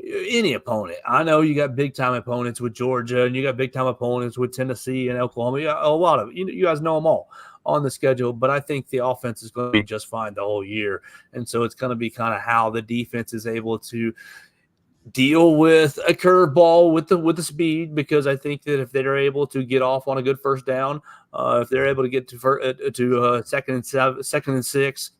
any opponent. I know you got big time opponents with Georgia, and you got big time opponents with Tennessee and Oklahoma. You got a lot of you guys know them all on the schedule, but I think the offense is going to be just fine the whole year. And so it's going to be kind of how the defense is able to deal with a curveball with the speed, because I think that if they're able to get off on a good first down, if they're able to get to second and six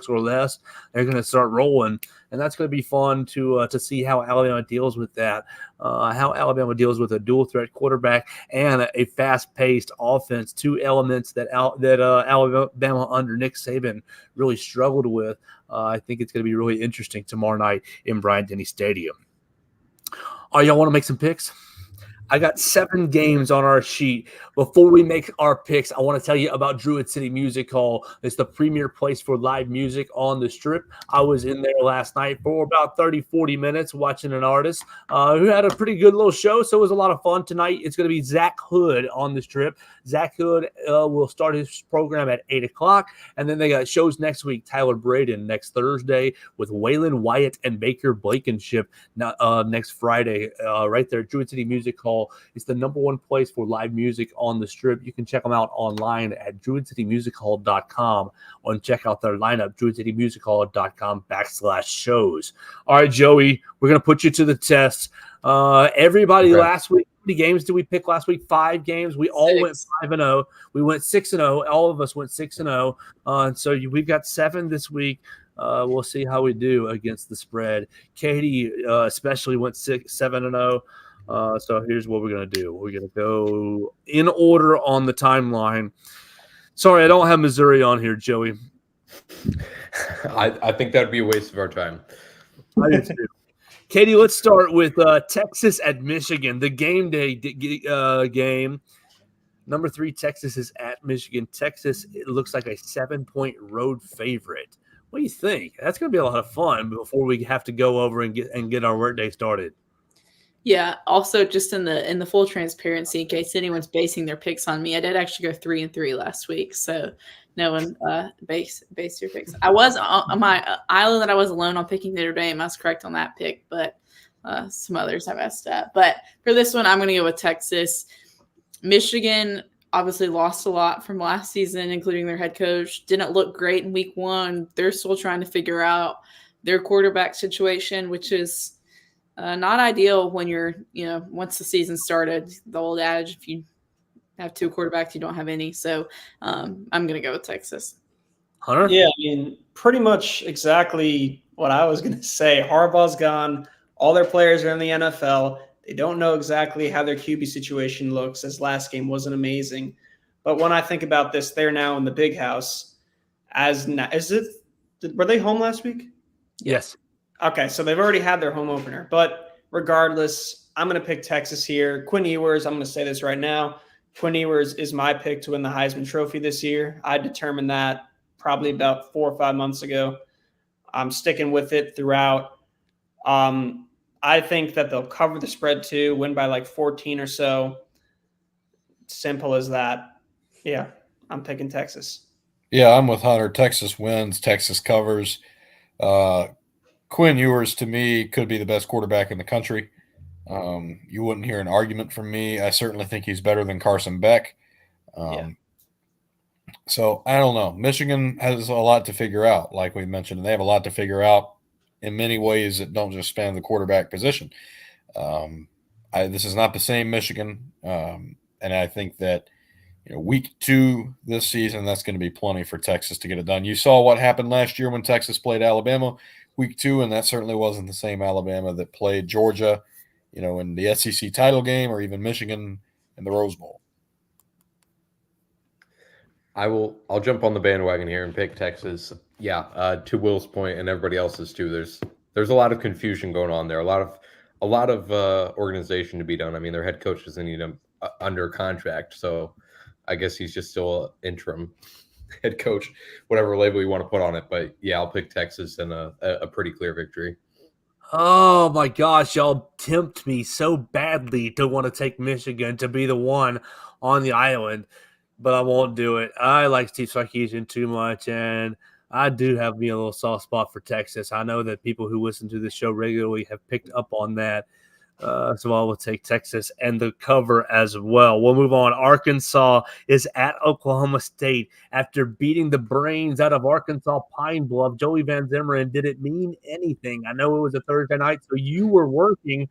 or less, they're going to start rolling, and that's going to be fun to see how Alabama deals with that, how Alabama deals with a dual threat quarterback and a fast paced offense, 2 elements that Alabama under Nick Saban really struggled with. I think it's going to be really interesting tomorrow night in Bryant-Denny Stadium. All right, y'all want to make some picks? I got 7 games on our sheet. Before we make our picks, I want to tell you about Druid City Music Hall. It's the premier place for live music on the Strip. I was in there last night for about 30, 40 minutes watching an artist who had a pretty good little show, so it was a lot of fun. Tonight, it's going to be Zach Hood on the Strip. Zach Hood will start his program at 8 o'clock, and then they got shows next week. Tyler Braden next Thursday with Waylon Wyatt and Baker Blankenship next Friday right there at Druid City Music Hall. It's the #1 place for live music on the Strip. You can check them out online at druidcitymusichall.com and check out their lineup, druidcitymusichall.com/shows. All right, Joey, we're going to put you to the test. Everybody last week, how many games did we pick last week? 5 games. We all went 5-0. We went 6-0. All of us went 6-0. And so we've got 7 this week. We'll see how we do against the spread. Katie especially went 7-0. So here's what we're going to do. We're going to go in order on the timeline. Sorry, I don't have Missouri on here, Joey. I think that would be a waste of our time. I do too. Katie, let's start with Texas at Michigan, the game day game. Number 3, Texas is at Michigan. Texas, it looks like a 7-point road favorite. What do you think? That's going to be a lot of fun before we have to go over and get our workday started. Yeah. Also, just in the full transparency, in case anyone's basing their picks on me, I did actually go 3-3 last week, so no one base your picks. I was on my island that I was alone on picking Notre Dame. I was correct on that pick, but some others I messed up. But for this one, I'm going to go with Texas. Michigan obviously lost a lot from last season, including their head coach. Didn't look great in week 1. They're still trying to figure out their quarterback situation, which is not ideal when you're, once the season started. The old adage, if you have 2 quarterbacks, you don't have any. So I'm going to go with Texas. Hunter? Yeah, I mean, pretty much exactly what I was going to say. Harbaugh's gone. All their players are in the NFL. They don't know exactly how their QB situation looks, as last game wasn't amazing. But when I think about this, they're now in the big house. Were they home last week? Yes. Okay, so they've already had their home opener. But regardless, I'm going to pick Texas here. Quinn Ewers, I'm going to say this right now. Quinn Ewers is my pick to win the Heisman Trophy this year. I determined that probably about 4 or 5 months ago. I'm sticking with it throughout. I think that they'll cover the spread too, win by like 14 or so. Simple as that. Yeah, I'm picking Texas. Yeah, I'm with Hunter. Texas wins. Texas covers. Quinn Ewers, to me, could be the best quarterback in the country. You wouldn't hear an argument from me. I certainly think he's better than Carson Beck. So I don't know. Michigan has a lot to figure out, like we mentioned. They have a lot to figure out in many ways that don't just span the quarterback position. This is not the same Michigan, and I think that week 2 this season, that's going to be plenty for Texas to get it done. You saw what happened last year when Texas played Alabama week 2, and that certainly wasn't the same Alabama that played Georgia, in the SEC title game, or even Michigan in the Rose Bowl. I'll jump on the bandwagon here and pick Texas. Yeah, to Will's point and everybody else's too. There's a lot of confusion going on there. A lot of organization to be done. I mean, their head coach doesn't need him under contract, so I guess he's just still an interim head coach, whatever label you want to put on it. But yeah, I'll pick Texas and a pretty clear victory. Oh my gosh, y'all tempt me so badly to want to take Michigan to be the one on the island, but I won't do it. I like Steve Sarkisian too much, and I do have me a little soft spot for Texas. I know that people who listen to this show regularly have picked up on that. So I will take Texas and the cover as well. We'll move on. Arkansas is at Oklahoma State after beating the brains out of Arkansas Pine Bluff. Joey Van Zimmerman, did it mean anything? I know it was a Thursday night, so you were watching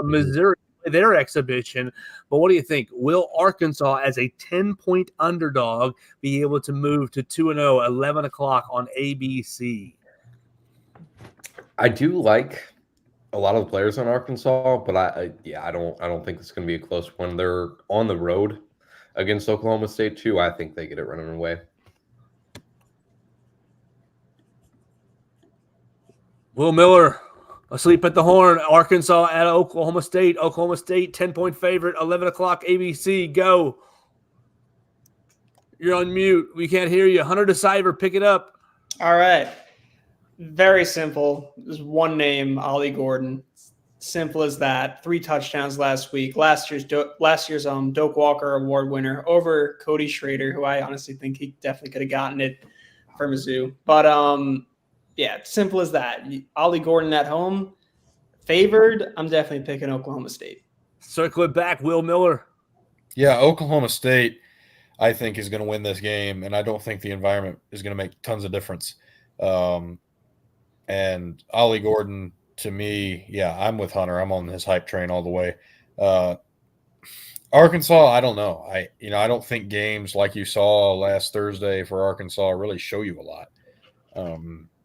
Missouri play their exhibition. But what do you think? Will Arkansas, as a 10-point underdog, be able to move to 2-0, 11 o'clock on ABC? I do like a lot of the players on Arkansas, but I don't think it's going to be a close one. They're on the road against Oklahoma State too. I think they get it running away. Will Miller, asleep at the horn. Arkansas at Oklahoma State. Oklahoma State, 10-point favorite, 11 o'clock ABC. Go. You're on mute. We can't hear you. Hunter DeCyver, pick it up. All right. Very simple. There's one name, Ollie Gordon. Simple as that. 3 touchdowns last week. Last year's Doak Walker Award winner over Cody Schrader, who I honestly think he definitely could have gotten it for Mizzou. But yeah, simple as that. Ollie Gordon at home, favored. I'm definitely picking Oklahoma State. Circle it back, Will Miller. Yeah, Oklahoma State, I think, is going to win this game, and I don't think the environment is going to make tons of difference. And Ollie Gordon, to me, yeah, I'm with Hunter. I'm on his hype train all the way. Arkansas, I don't know. I don't think games like you saw last Thursday for Arkansas really show you a lot.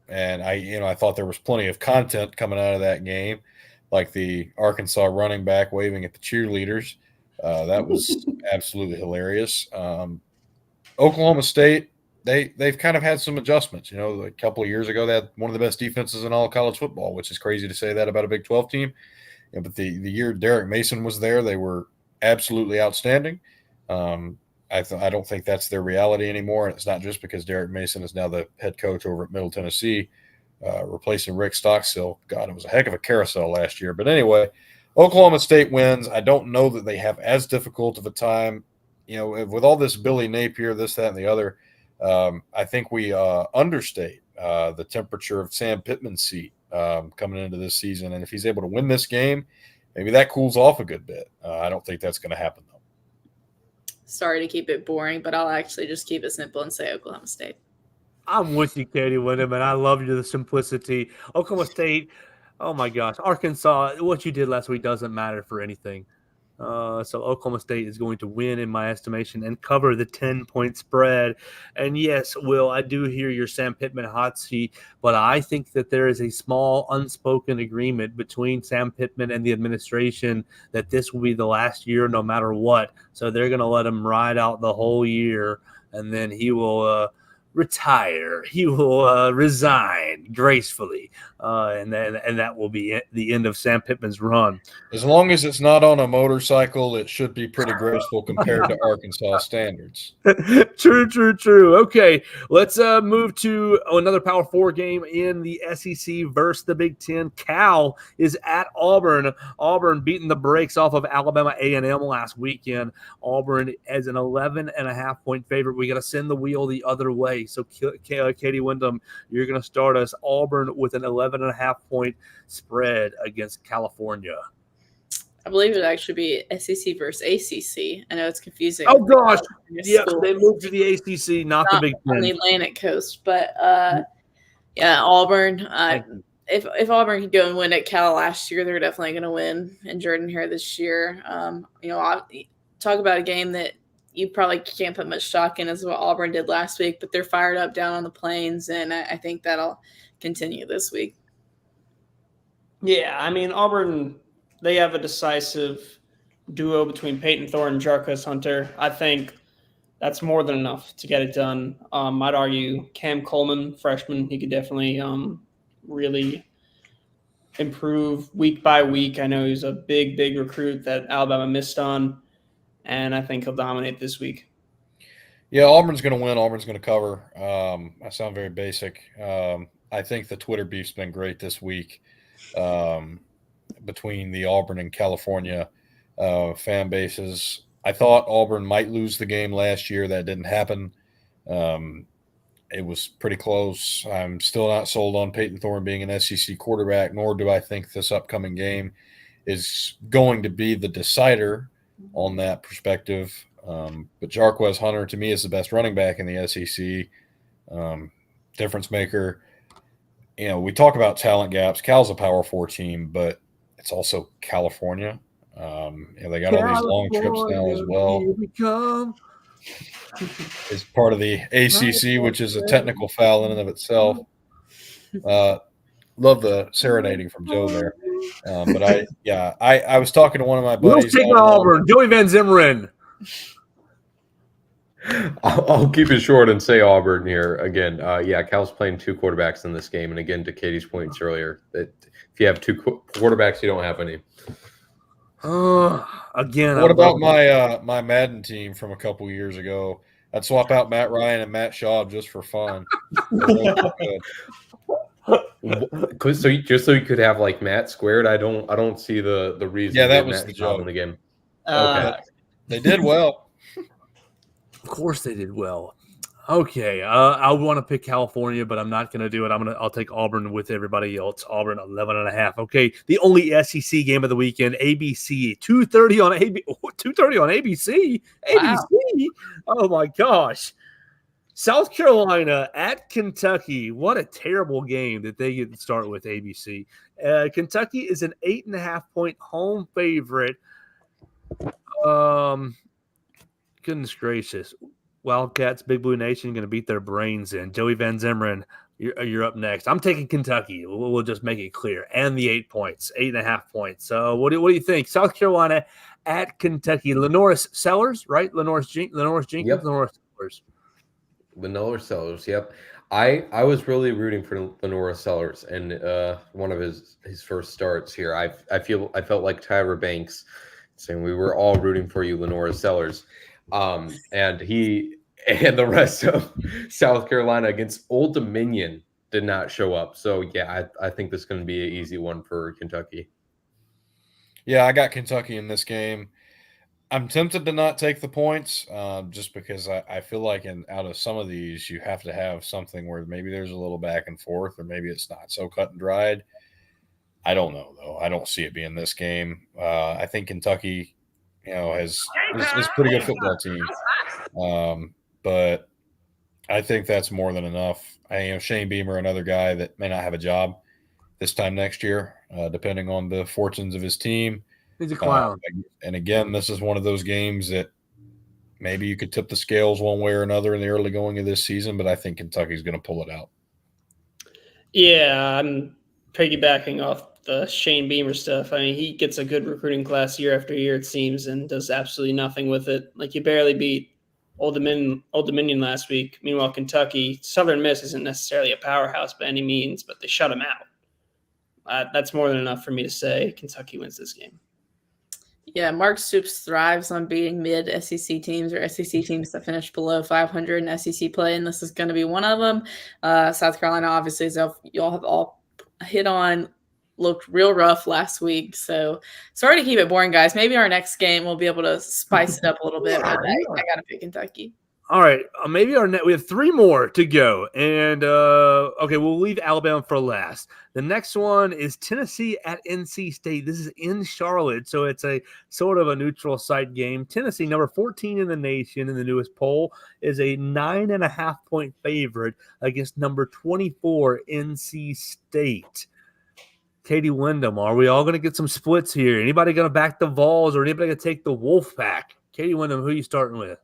And I thought there was plenty of content coming out of that game, like the Arkansas running back waving at the cheerleaders. That was absolutely hilarious. Oklahoma State, they've kind of had some adjustments. You know, a couple of years ago, they had one of the best defenses in all college football, which is crazy to say that about a Big 12 team. Yeah, but the year Derek Mason was there, they were absolutely outstanding. I don't think that's their reality anymore, and it's not just because Derek Mason is now the head coach over at Middle Tennessee, replacing Rick Stockstill. God, it was a heck of a carousel last year. But anyway, Oklahoma State wins. I don't know that they have as difficult of a time, you know, with all this Billy Napier, this, that, and the other. I think we understate the temperature of Sam Pittman's seat coming into this season. And if he's able to win this game, maybe that cools off a good bit. I don't think that's going to happen, though. Sorry to keep it boring, but I'll actually just keep it simple and say Oklahoma State. I'm with you, Katie Wyndham, and I love you, the simplicity. Oklahoma State, oh my gosh. Arkansas, what you did last week doesn't matter for anything. So Oklahoma State is going to win, in my estimation, and cover the 10-point spread. And yes, Will, I do hear your Sam Pittman hot seat, but I think that there is a small unspoken agreement between Sam Pittman and the administration that this will be the last year no matter what. So they're going to let him ride out the whole year, and then he will retire. He will resign gracefully, and that will be the end of Sam Pittman's run. As long as it's not on a motorcycle, it should be pretty graceful compared to Arkansas standards. True. Okay, let's move to another Power 4 game in the SEC versus the Big Ten. Cal is at Auburn. Auburn beating the brakes off of Alabama A&M last weekend. Auburn as an 11.5-point favorite. We got to send the wheel the other way. So, Katie Wyndham, you're going to start us Auburn with an 11.5-point spread against California. I believe it would actually be SEC versus ACC. I know it's confusing. Oh, gosh. Yeah, they moved to the ACC, not the Big Ten. On the Atlantic coast. But, yeah, Auburn. If Auburn could go and win at Cal last year, they're definitely going to win in Jordan here this year. You know, I'll talk about a game that you probably can't put much stock in as what Auburn did last week, but they're fired up down on the plains, and I think that'll continue this week. Yeah, I mean, Auburn, they have a decisive duo between Peyton Thorne and Jarquez Hunter. I think that's more than enough to get it done. I'd argue Cam Coleman, freshman, he could definitely really improve week by week. I know he's a big recruit that Alabama missed on, and I think he'll dominate this week. Yeah, Auburn's going to win. Auburn's going to cover. I sound very basic. I think the Twitter beef's been great this week between the Auburn and California fan bases. I thought Auburn might lose the game last year. That didn't happen. It was pretty close. I'm still not sold on Peyton Thorne being an SEC quarterback, nor do I think this upcoming game is going to be the decider on that perspective. But Jarquez Hunter, to me, is the best running back in the SEC. Difference maker. You know, we talk about talent gaps. Cal's a Power 4 team, but it's also California. You know, they got all these long trips now as well. It's part of the ACC, which is a technical foul in and of itself. Love the serenading from Joe there. But I was talking to one of my buddies. We'll take Auburn. Joey Van Zimmerman. I'll keep it short and say Auburn here again. Cal's playing two quarterbacks in this game, and again, to Katie's points earlier, that if you have two quarterbacks, you don't have any. Again, what about my Madden team from a couple years ago? I'd swap out Matt Ryan and Matt Schaub just for fun. So you could have like Matt squared. I don't see the reason. Yeah, that was Matt the joke in the game. Okay, they did well. Of course they did well. Okay, I want to pick California, but I'm not going to do it. I'll take Auburn with everybody else. Auburn 11.5. Okay, the only SEC game of the weekend, ABC 2:30 on ABC. Wow. ABC. Oh my gosh. South Carolina at Kentucky. What a terrible game that they get to start with ABC. Kentucky is an 8.5-point home favorite. Goodness gracious. Wildcats, Big Blue Nation, going to beat their brains in. Joey Van Zimmerman, you're up next. I'm taking Kentucky. We'll just make it clear. And the 8 points, 8.5 points. So what do you think? South Carolina at Kentucky. Lenoris Sellers, right? Lenoris Jenkins, Yep. Lenoris Sellers. Lenore Sellers, yep. I was really rooting for Lenore Sellers and one of his first starts here. I felt like Tyra Banks saying we were all rooting for you, Lenore Sellers. And he and the rest of South Carolina against Old Dominion did not show up. So yeah, I think this is going to be an easy one for Kentucky. Yeah, I got Kentucky in this game. I'm tempted to not take the points just because I feel like out of some of these, you have to have something where maybe there's a little back and forth or maybe it's not so cut and dried. I don't know, though. I don't see it being this game. I think Kentucky, is a pretty good football team. But I think that's more than enough. Shane Beamer, another guy that may not have a job this time next year, depending on the fortunes of his team. He's a clown. And again, this is one of those games that maybe you could tip the scales one way or another in the early going of this season, but I think Kentucky's going to pull it out. Yeah, I'm piggybacking off the Shane Beamer stuff. I mean, he gets a good recruiting class year after year, it seems, and does absolutely nothing with it. Like, you barely beat Old Dominion last week. Meanwhile, Kentucky, Southern Miss isn't necessarily a powerhouse by any means, but they shut him out. That's more than enough for me to say Kentucky wins this game. Yeah, Mark Stoops thrives on beating mid-SEC teams or SEC teams that finish below 500 in SEC play, and this is going to be one of them. South Carolina, obviously, as y'all have all hit on, looked real rough last week. So sorry to keep it boring, guys. Maybe our next game we'll be able to spice it up a little bit, but I got to pick Kentucky. All right, maybe we have 3 more to go, and okay, we'll leave Alabama for last. The next one is Tennessee at NC State. This is in Charlotte, so it's a sort of a neutral site game. Tennessee, number 14 in the nation in the newest poll, is a 9.5-point favorite against number 24 NC State. Katie Wyndham, are we all going to get some splits here? Anybody going to back the Vols or anybody going to take the Wolfpack? Katie Wyndham, who are you starting with?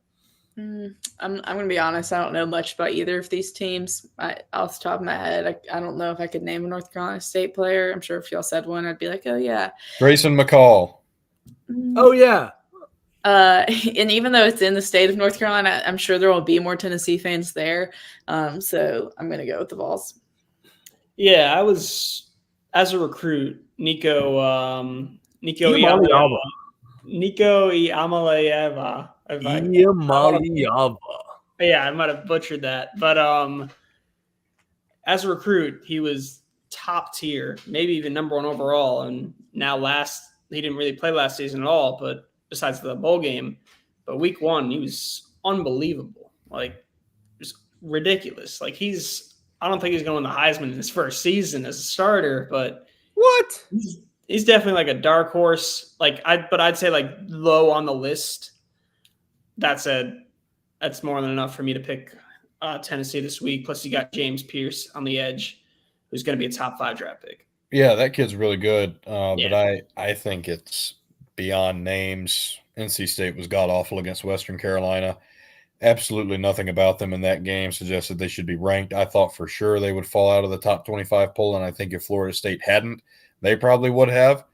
I'm going to be honest. I don't know much about either of these teams. Off the top of my head, I don't know if I could name a North Carolina State player. I'm sure if y'all said one, I'd be like, oh, yeah. Grayson McCall. Oh, yeah. And even though it's in the state of North Carolina, I'm sure there will be more Tennessee fans there. So I'm going to go with the Vols. Yeah, I was, as a recruit, Nico Iamaleava. Yeah, I might have butchered that. But as a recruit, he was top tier, maybe even number 1 overall. And now he didn't really play last season at all, but besides the bowl game. But week 1, he was unbelievable. Like, just ridiculous. Like, I don't think he's going to win the Heisman in his first season as a starter, but what? He's definitely like a dark horse. But I'd say like low on the list. That said, that's more than enough for me to pick Tennessee this week. Plus, you got James Pierce on the edge, who's going to be a top 5 draft pick. Yeah, that kid's really good. But I think it's beyond names. NC State was god-awful against Western Carolina. Absolutely nothing about them in that game suggested they should be ranked. I thought for sure they would fall out of the top 25 poll, and I think if Florida State hadn't, they probably would have.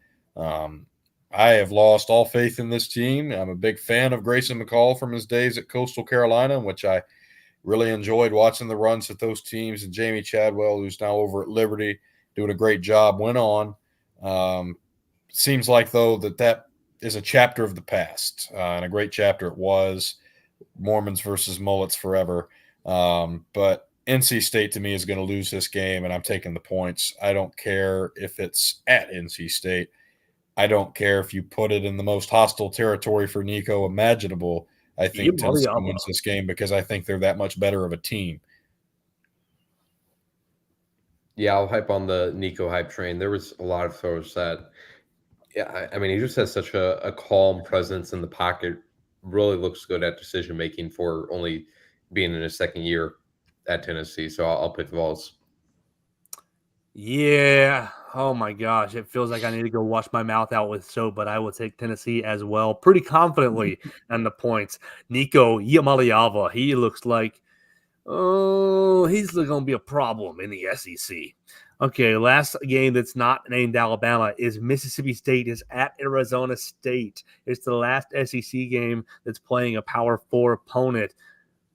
I have lost all faith in this team. I'm a big fan of Grayson McCall from his days at Coastal Carolina, in which I really enjoyed watching the runs with those teams. And Jamie Chadwell, who's now over at Liberty, doing a great job, went on. Seems like, though, that is a chapter of the past, and a great chapter it was. Mormons versus Mullets forever. But NC State, to me, is going to lose this game, and I'm taking the points. I don't care if it's at NC State. I don't care if you put it in the most hostile territory for Nico imaginable. I think Tennessee wins this game because I think they're that much better of a team. Yeah, I'll hype on the Nico hype train. There was a lot of throws that, I mean, he just has such a calm presence in the pocket. Really looks good at decision making for only being in his second year at Tennessee. So I'll pick the Vols. Yeah. Oh my gosh. It feels like I need to go wash my mouth out with soap, but I will take Tennessee as well pretty confidently on the points. Nico Iamaleava, he looks like, he's going to be a problem in the SEC. Okay, last game that's not named Alabama is Mississippi State is at Arizona State. It's the last SEC game that's playing a Power 4 opponent.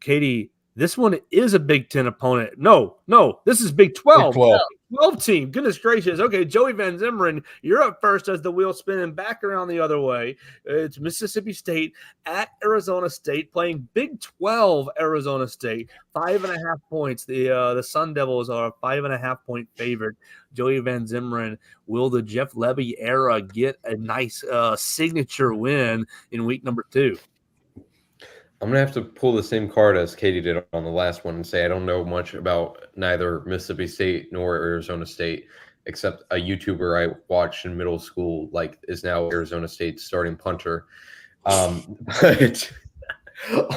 Katie, This one is a Big Ten opponent. No, this is Big 12. Big 12. 12 team. Goodness gracious. Okay, Joey Van Zimeren, you're up first as the wheel spinning back around the other way. It's Mississippi State at Arizona State playing Big 12 Arizona State. 5.5 points. The Sun Devils are a 5.5 point favorite. Joey Van Zimeren, will the Jeff Lebby era get a nice signature win in week number 2? I'm going to have to pull the same card as Katie did on the last one and say I don't know much about neither Mississippi State nor Arizona State, except a YouTuber I watched in middle school, is now Arizona State's starting punter. But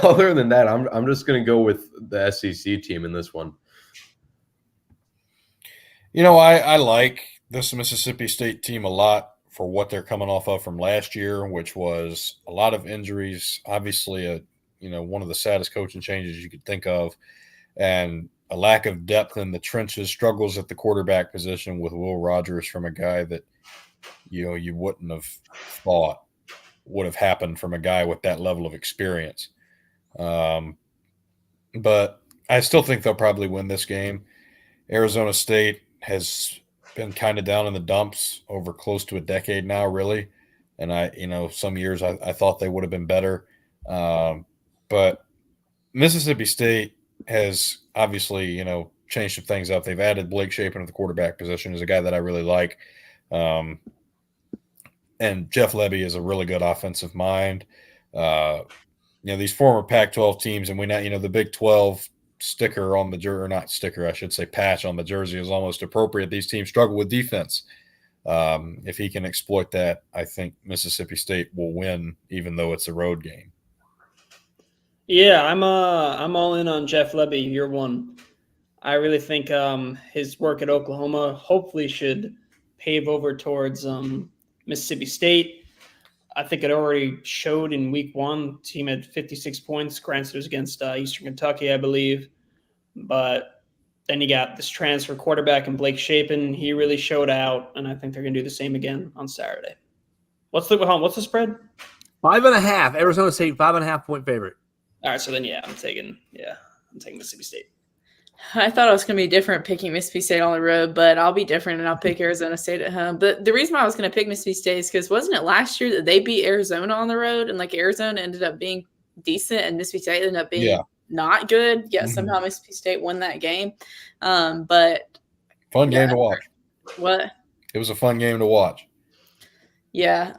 other than that, I'm just going to go with the SEC team in this one. I like this Mississippi State team a lot for what they're coming off of from last year, which was a lot of injuries, obviously one of the saddest coaching changes you could think of, and a lack of depth in the trenches, struggles at the quarterback position with Will Rogers from a guy that, you wouldn't have thought would have happened from a guy with that level of experience. But I still think they'll probably win this game. Arizona State has been kind of down in the dumps over close to a decade now, really. And some years I thought they would have been better. But Mississippi State has obviously, changed some things up. They've added Blake Shapen at the quarterback position, is a guy that I really like. And Jeff Lebby is a really good offensive mind. These former Pac-12 teams, and we now, the Big 12 sticker on the jersey, or not sticker, I should say patch on the jersey is almost appropriate. These teams struggle with defense. If he can exploit that, I think Mississippi State will win, even though it's a road game. Yeah, I'm all in on Jeff Lebby, year one. I really think his work at Oklahoma hopefully should pave over towards Mississippi State. I think it already showed in week 1. Team had 56 points. Granted, it was against Eastern Kentucky, I believe. But then you got this transfer quarterback in Blake Shapen. He really showed out, and I think they're going to do the same again on Saturday. What's the spread? 5.5. Arizona State, 5.5 point favorite. All right, so then I'm taking Mississippi State. I thought I was going to be different picking Mississippi State on the road, but I'll be different and I'll pick Arizona State at home. But the reason why I was going to pick Mississippi State is because wasn't it last year that they beat Arizona on the road, and Arizona ended up being decent and Mississippi State ended up being not good, yet somehow Mississippi State won that game. But fun game to watch. What? It was a fun game to watch. Yeah,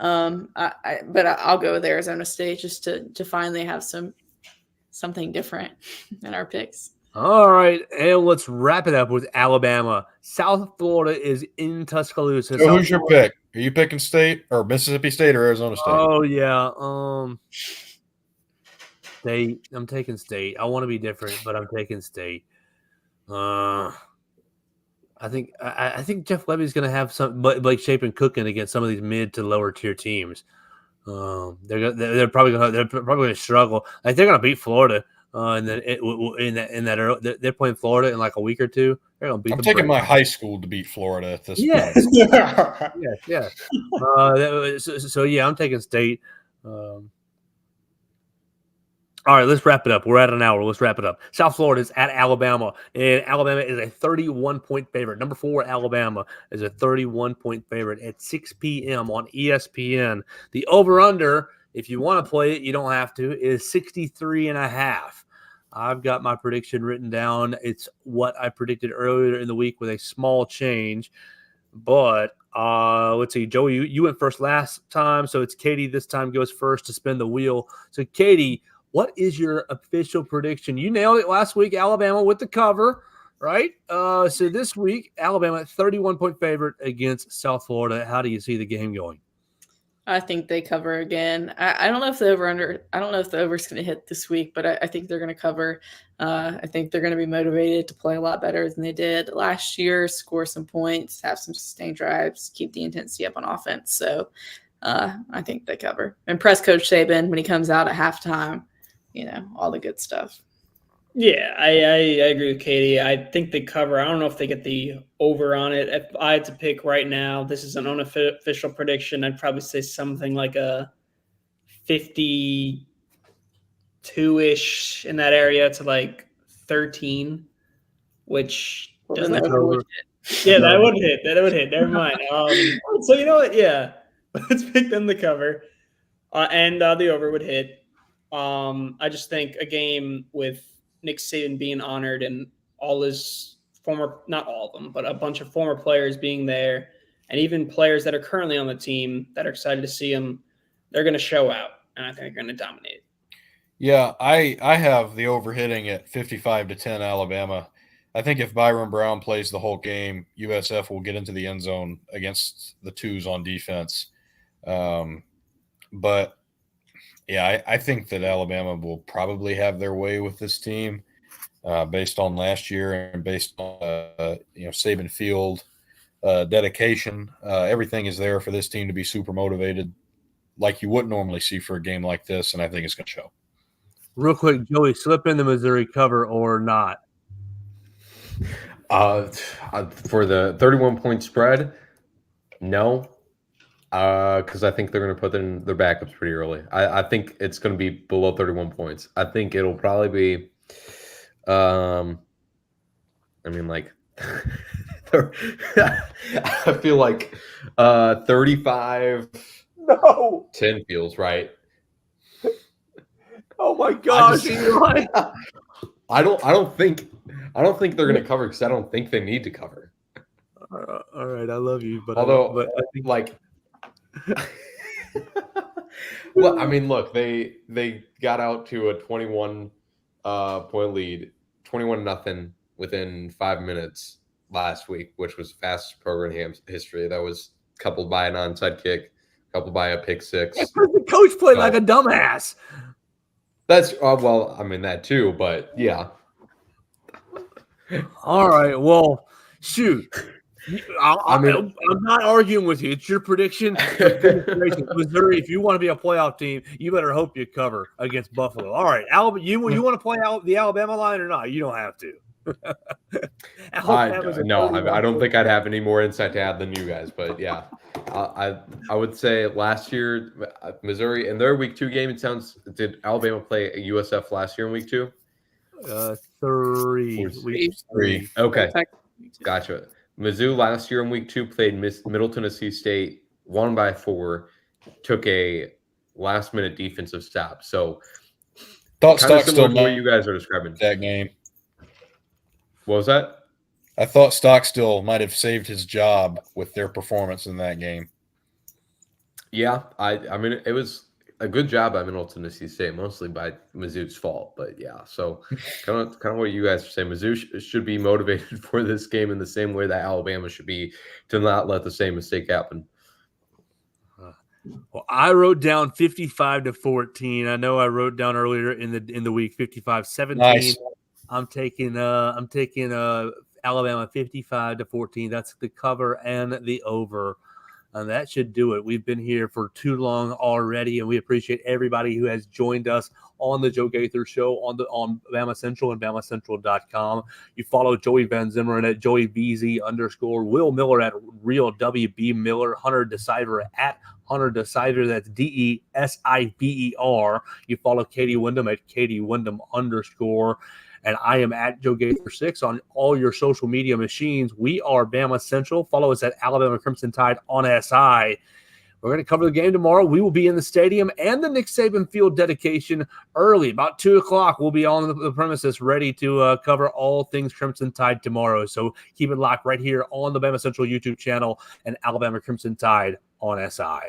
but I'll go with Arizona State just to finally have something different in our picks. All right, and let's wrap it up with Alabama. South Florida is in Tuscaloosa. So who's your pick? Are you picking State or Mississippi State or Arizona State? Oh yeah, State. I'm taking State. I want to be different, but I'm taking State. I think Jeff Lebby's going to have some Blake Shapen cooking against some of these mid to lower tier teams. They're probably going to struggle. They're going to beat Florida. And then they're playing Florida in a week or two. They're gonna beat. I'm taking my high school to beat Florida at this point. Yeah. So I'm taking State. All right, let's wrap it up. We're at an hour. Let's wrap it up. South Florida is at Alabama, and Alabama is a 31-point favorite. Number 4, Alabama is a 31-point favorite at 6 p.m. on ESPN. The over/under, if you want to play it, you don't have to, is 63.5. I've got my prediction written down. It's what I predicted earlier in the week with a small change. But let's see, Joey, you went first last time, so it's Katie this time goes first to spin the wheel. So, Katie, what is your official prediction? You nailed it last week, Alabama with the cover, right? So this week, Alabama 31-point favorite against South Florida. How do you see the game going? I think they cover again. I don't know if the over/under. I don't know if the over is going to hit this week, but I think they're going to cover. I think they're going to be motivated to play a lot better than they did last year, score some points, have some sustained drives, keep the intensity up on offense. So I think they cover. And press Coach Saban when he comes out at halftime. All the good stuff. Yeah, I agree with Katie. I think they cover. I don't know if they get the over on it. If I had to pick right now, this is an unofficial prediction. I'd probably say something like a 52-ish in that area to 13, which doesn't That's have what we yeah, that would hit. That would hit. Never mind. So you know what? Yeah, let's pick them to cover, and the over would hit. I just think a game with Nick Saban being honored and all his former, not all of them, but a bunch of former players being there, and even players that are currently on the team that are excited to see him, they're going to show out, and I think they're going to dominate. Yeah, I have the overhitting at 55-10 Alabama. I think if Byron Brown plays the whole game, USF will get into the end zone against the twos on defense. But yeah, I think that Alabama will probably have their way with this team based on last year and based on Saban Field dedication. Everything is there for this team to be super motivated, like you wouldn't normally see for a game like this, and I think it's going to show. Real quick, Joey, slip in the Missouri cover or not? For the 31-point spread, no. Because I think they're going to put in their backups pretty early. I think it's going to be below 31 points. I think it'll probably be, I feel like 35. No. 10 feels right. Oh my gosh, Eli. I don't think they're going to cover because I don't think they need to cover. All right, I love you, but although I think well, I mean, look, they got out to a 21 point lead, 21-0 within 5 minutes last week, which was fastest program history. That was coupled by an onside kick, coupled by a pick six. The coach played like a dumbass. That's well, I mean that too, but yeah. All right, well, shoot. I'm not arguing with you. It's your prediction. Missouri, if you want to be a playoff team, you better hope you cover against Buffalo. All right, you want to play out the Alabama line or not? You don't have to. I don't think I'd have any more insight to add than you guys, but yeah, I would say last year Missouri in their week 2 game. Did Alabama play a USF last year in week 2? 3. Okay, gotcha. Mizzou last year in week 2 played Middle Tennessee State, won by 4, took a last-minute defensive stop. So, thought kind of Stock similar still to what you guys are describing. That game. What was that? I thought Stockstill might have saved his job with their performance in that game. Yeah, I mean, it was a good job by Middle Tennessee State, mostly by Mizzou's fault. But yeah, so kind of what you guys are saying. Mizzou should be motivated for this game in the same way that Alabama should be to not let the same mistake happen. Well, I wrote down 55-14. I know I wrote down earlier in the week 55-17. Nice. I'm taking Alabama 55-14. That's the cover and the over. And that should do it. We've been here for too long already, and we appreciate everybody who has joined us on the Joe Gaither Show on BamaCentral and BamaCentral.com. You follow Joey Van Zimmern at JoeyVZ_, Will Miller at Real WB Miller, Hunter Deciver at Hunter Deciver, that's DESIVER. You follow Katie Wyndham at Katie Wyndham_. And I am at Joe Gaither 6 on all your social media machines. We are Bama Central. Follow us at Alabama Crimson Tide on SI. We're going to cover the game tomorrow. We will be in the stadium and the Nick Saban Field dedication early, about 2 o'clock. We'll be on the premises ready to cover all things Crimson Tide tomorrow. So keep it locked right here on the Bama Central YouTube channel and Alabama Crimson Tide on SI.